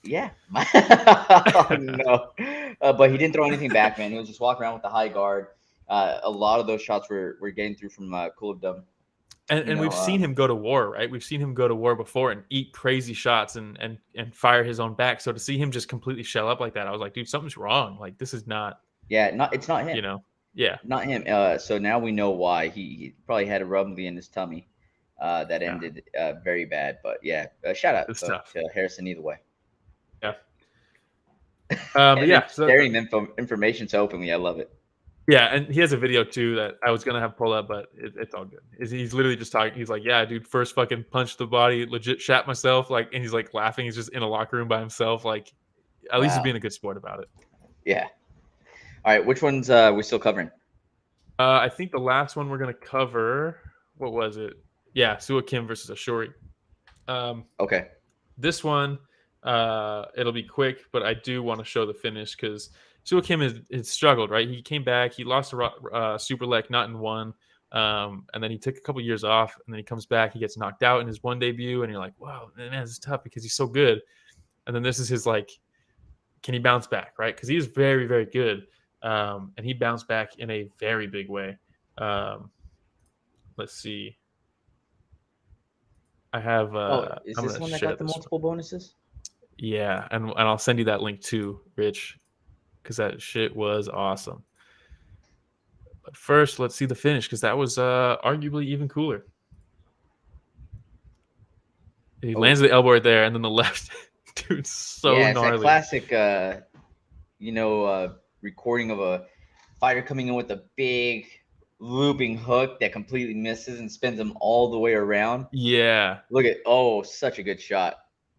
yeah, oh, no, but he didn't throw anything back, man. He was just walking around with the high guard. A lot of those shots were getting through from Kulubdam. And we've seen him go to war, right? We've seen him go to war before and eat crazy shots and fire his own back. So to see him just completely shell up like that, I was like, dude, something's wrong. Like this is not. Yeah, it's not him. You know. Yeah. Not him. So now we know why he probably had a rumbly in his tummy that ended very bad. But yeah, shout out to Harrison either way. Yeah. But yeah, sharing information so openly, I love it. Yeah, and he has a video too that I was gonna have pulled up, but it's all good. He's literally just talking. He's like, "Yeah, dude, first fucking punched the body, legit shat myself." Like, and he's like laughing. He's just in a locker room by himself. Like, at least he's being a good sport about it. Yeah. All right, which ones we still covering? I think the last one we're gonna cover. What was it? Yeah, Suakim versus Ashouri. Okay. This one, it'll be quick, but I do want to show the finish because Suakim has struggled, right? He came back. He lost to Superlek, not in one. And then he took a couple years off, and then he comes back. He gets knocked out in his one debut, and you're like, wow, man, this is tough because he's so good. And then this is his, like, can he bounce back, right? Because he is very, very good. And he bounced back in a very big way. Let's see. I have. Is this one that got the multiple bonuses? Yeah, and I'll send you that link too, Rich, because that shit was awesome. But first, let's see the finish, because that was arguably even cooler. He lands the elbow right there, and then the left. Dude, so gnarly. It's that classic, recording of a fighter coming in with a big looping hook that completely misses and spins him all the way around. Yeah. Look at, such a good shot.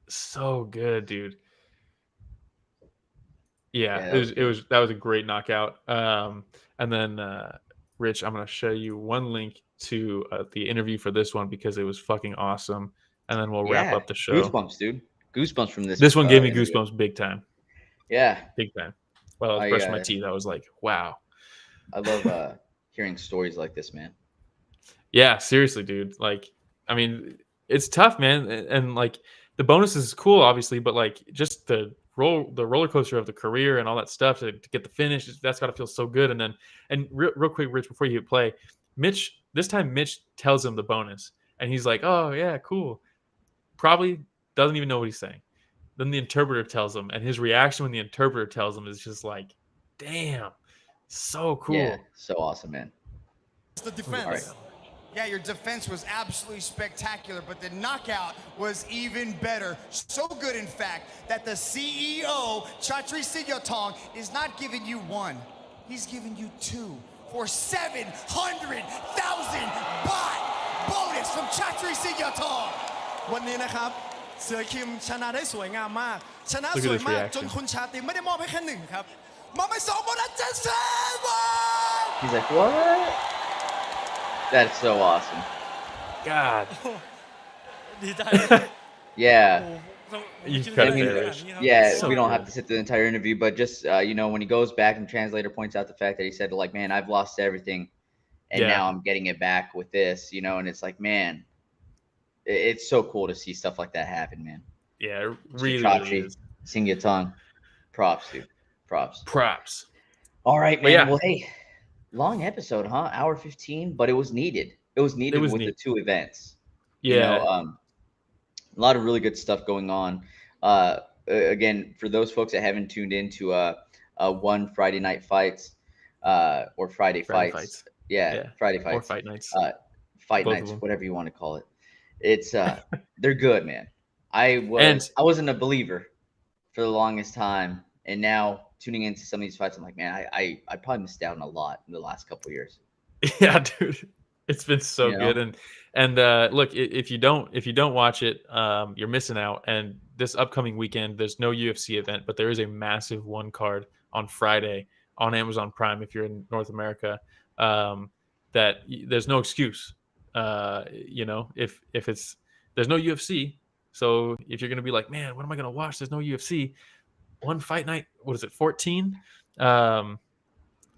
So good, dude. Yeah, that was a great knockout. And then Rich, I'm gonna show you one link to the interview for this one because it was fucking awesome. And then we'll wrap up the show. Goosebumps, dude. Goosebumps from this. This one gave me goosebumps big time. Yeah, big time. Well, I was brushing my teeth. I was like, wow. I love hearing stories like this, man. Yeah, seriously, dude. Like, I mean, it's tough, man. And like the bonuses is cool, obviously, but like just the roller coaster of the career and all that stuff to get the finish, that's gotta feel so good. And then real quick, Rich, before you hit play, Mitch tells him the bonus, and he's like, oh yeah, cool. Probably doesn't even know what he's saying. Then the interpreter tells him, and his reaction when the interpreter tells him is just like, damn, so cool. Yeah, so awesome, man. The defense. Yeah, your defense was absolutely spectacular, but the knockout was even better. So good, in fact, that the CEO, Chatri Sigyotong, is not giving you one. He's giving you two for 700,000 baht bonus from Chatri Sigyotong. วันนี้นะครับเสือคิมชนะได้สวยงามมากชนะสวยมากจนคุณชาติไม่ได้มอบให้แค่1ครับมอบให้2โบนัส700,000 บาท He's like, what? That's so awesome. God. ดีใจ Yeah. You cut it there. Yeah, So we don't good. have to sit through the entire interview, but just you know, when he goes back and the translator points out the fact that he said, like, man, I've lost everything, and Yeah. now I'm getting it back with this, you know, and it's like, man, it's so cool to see stuff like that happen, man. Yeah, it really, Chachi, really is. sing your tongue, props, dude, props. Props. All right, But man. yeah. Well, hey, long episode, huh? Hour 15, but it was needed. It was needed with the two events. Yeah. You know, a lot of really good stuff going on. Again, for those folks that haven't tuned into one Friday night fights or Friday fights. Yeah, Friday fights. Or fight nights. Fight Both of nights, them. whatever you want to call it. It's they're good, man. I wasn't a believer for the longest time, and now tuning into some of these fights, I'm like, man, I probably missed out on a lot in the last couple of years. Yeah, dude. It's been so You know? good. And look, if you don't watch it, you're missing out. And this upcoming weekend, there's no UFC event, but there is a massive one card on Friday on Amazon Prime if you're in North America. That there's no excuse. You know, if it's there's no UFC. So if you're gonna be like, man, what am I gonna watch? There's no UFC. One fight night, what is it, 14?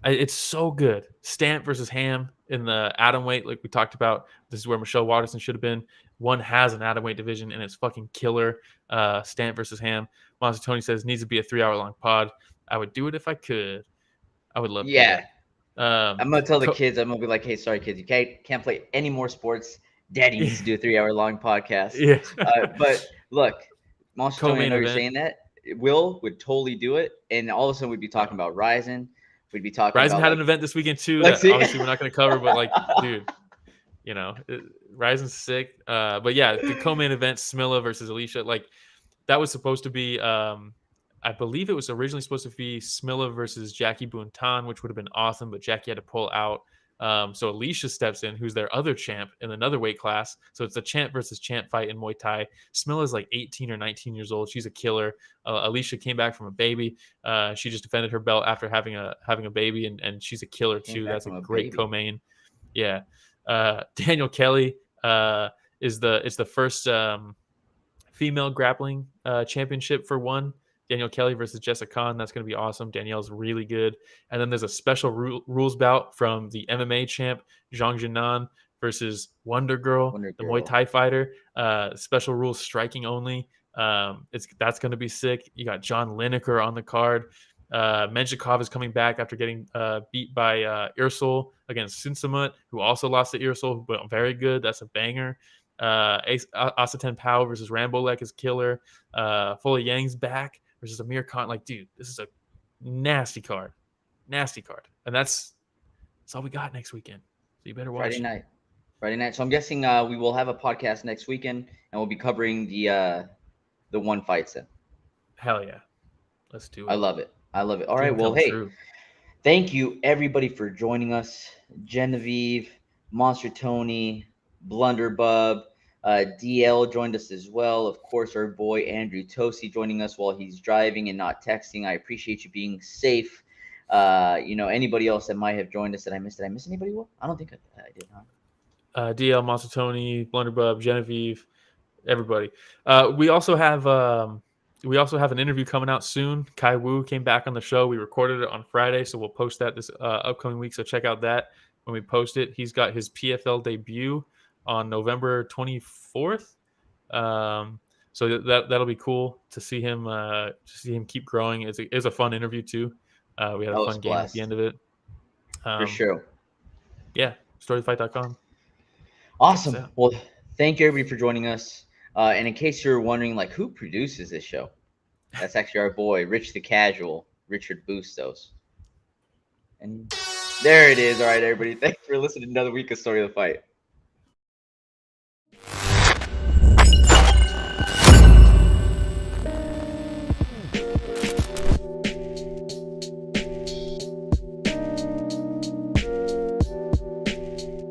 It's so good. Stamp versus Ham in the atomweight, like we talked about. This is where Michelle Waterson should have been. One has an atomweight division, and it's fucking killer. Stamp versus Ham. Monster Tony says needs to be a 3-hour-long pod. I would do it if I could. I would love to. Yeah. Do I'm gonna tell the kids. I'm gonna be like, hey, sorry, kids, you can't play any more sports. Daddy needs to do a 3-hour-long podcast. Yeah. But look, Monster Tony, I Co-main know you're event. saying that. Will would totally do it, and all of a sudden we'd be talking about Ryzen. We'd be talking. Ryzen about, had an event this weekend too. Let's That see. obviously we're not going to cover, but like, dude, you know, Ryzen's sick. But yeah, the co-main event, Smilla versus Alicia, like that was supposed to be. I believe it was originally supposed to be Smilla versus Jackie Buntan, which would have been awesome, but Jackie had to pull out. So Alicia steps in, who's their other champ in another weight class. So it's a champ versus champ fight in Muay Thai. Smilla's like 18 or 19 years old. She's a killer. Alicia came back from a baby. She just defended her belt after having a baby, and she's a killer too. That's a great co-main. Yeah. Daniel Kelly is the first female grappling championship for one. Danielle Kelly versus Jessica Khan. That's going to be awesome. Danielle's really good. And then there's a special rules bout from the MMA champ, Zhang Jinan versus Wonder Girl, the Muay Thai fighter. Special rules striking only. That's going to be sick. You got John Lineker on the card. Menshikov is coming back after getting beat by Ursul against Sinsamut, who also lost to Ursul, but very good. That's a banger. Asaten Pao versus Rambolek is killer. Foley Yang's back versus Amir Khan. Like, dude, this is a nasty card. And that's all we got next weekend. So you better watch Friday night. So I'm guessing we will have a podcast next weekend, and we'll be covering the one fight then. Hell yeah. Let's do it. I love it. All right. Well, hey, thank you everybody for joining us. Genevieve, Monster Tony, Blunderbub, DL joined us as well. Of course, our boy Andrew Tosi joining us while he's driving and not texting. I appreciate you being safe. Anybody else that might have joined us that I missed. Did I miss anybody? Will? I don't think I did. Huh? DL, Monster Tony, Blunderbub, Genevieve, everybody. We also have an interview coming out soon. Kai Wu came back on the show. We recorded it on Friday, so we'll post that this upcoming week. So check out that when we post it. He's got his PFL debut on November 24th. So that'll be cool to see him keep growing. It's a fun interview too. We had a fun game at the end of it. For sure. Yeah, storyfight.com. Awesome. Well, thank you everybody for joining us. And in case you're wondering, like, who produces this show? That's actually our boy, Rich the Casual, Richard Bustos. And there it is. All right, everybody. Thanks for listening to another week of Story of the Fight.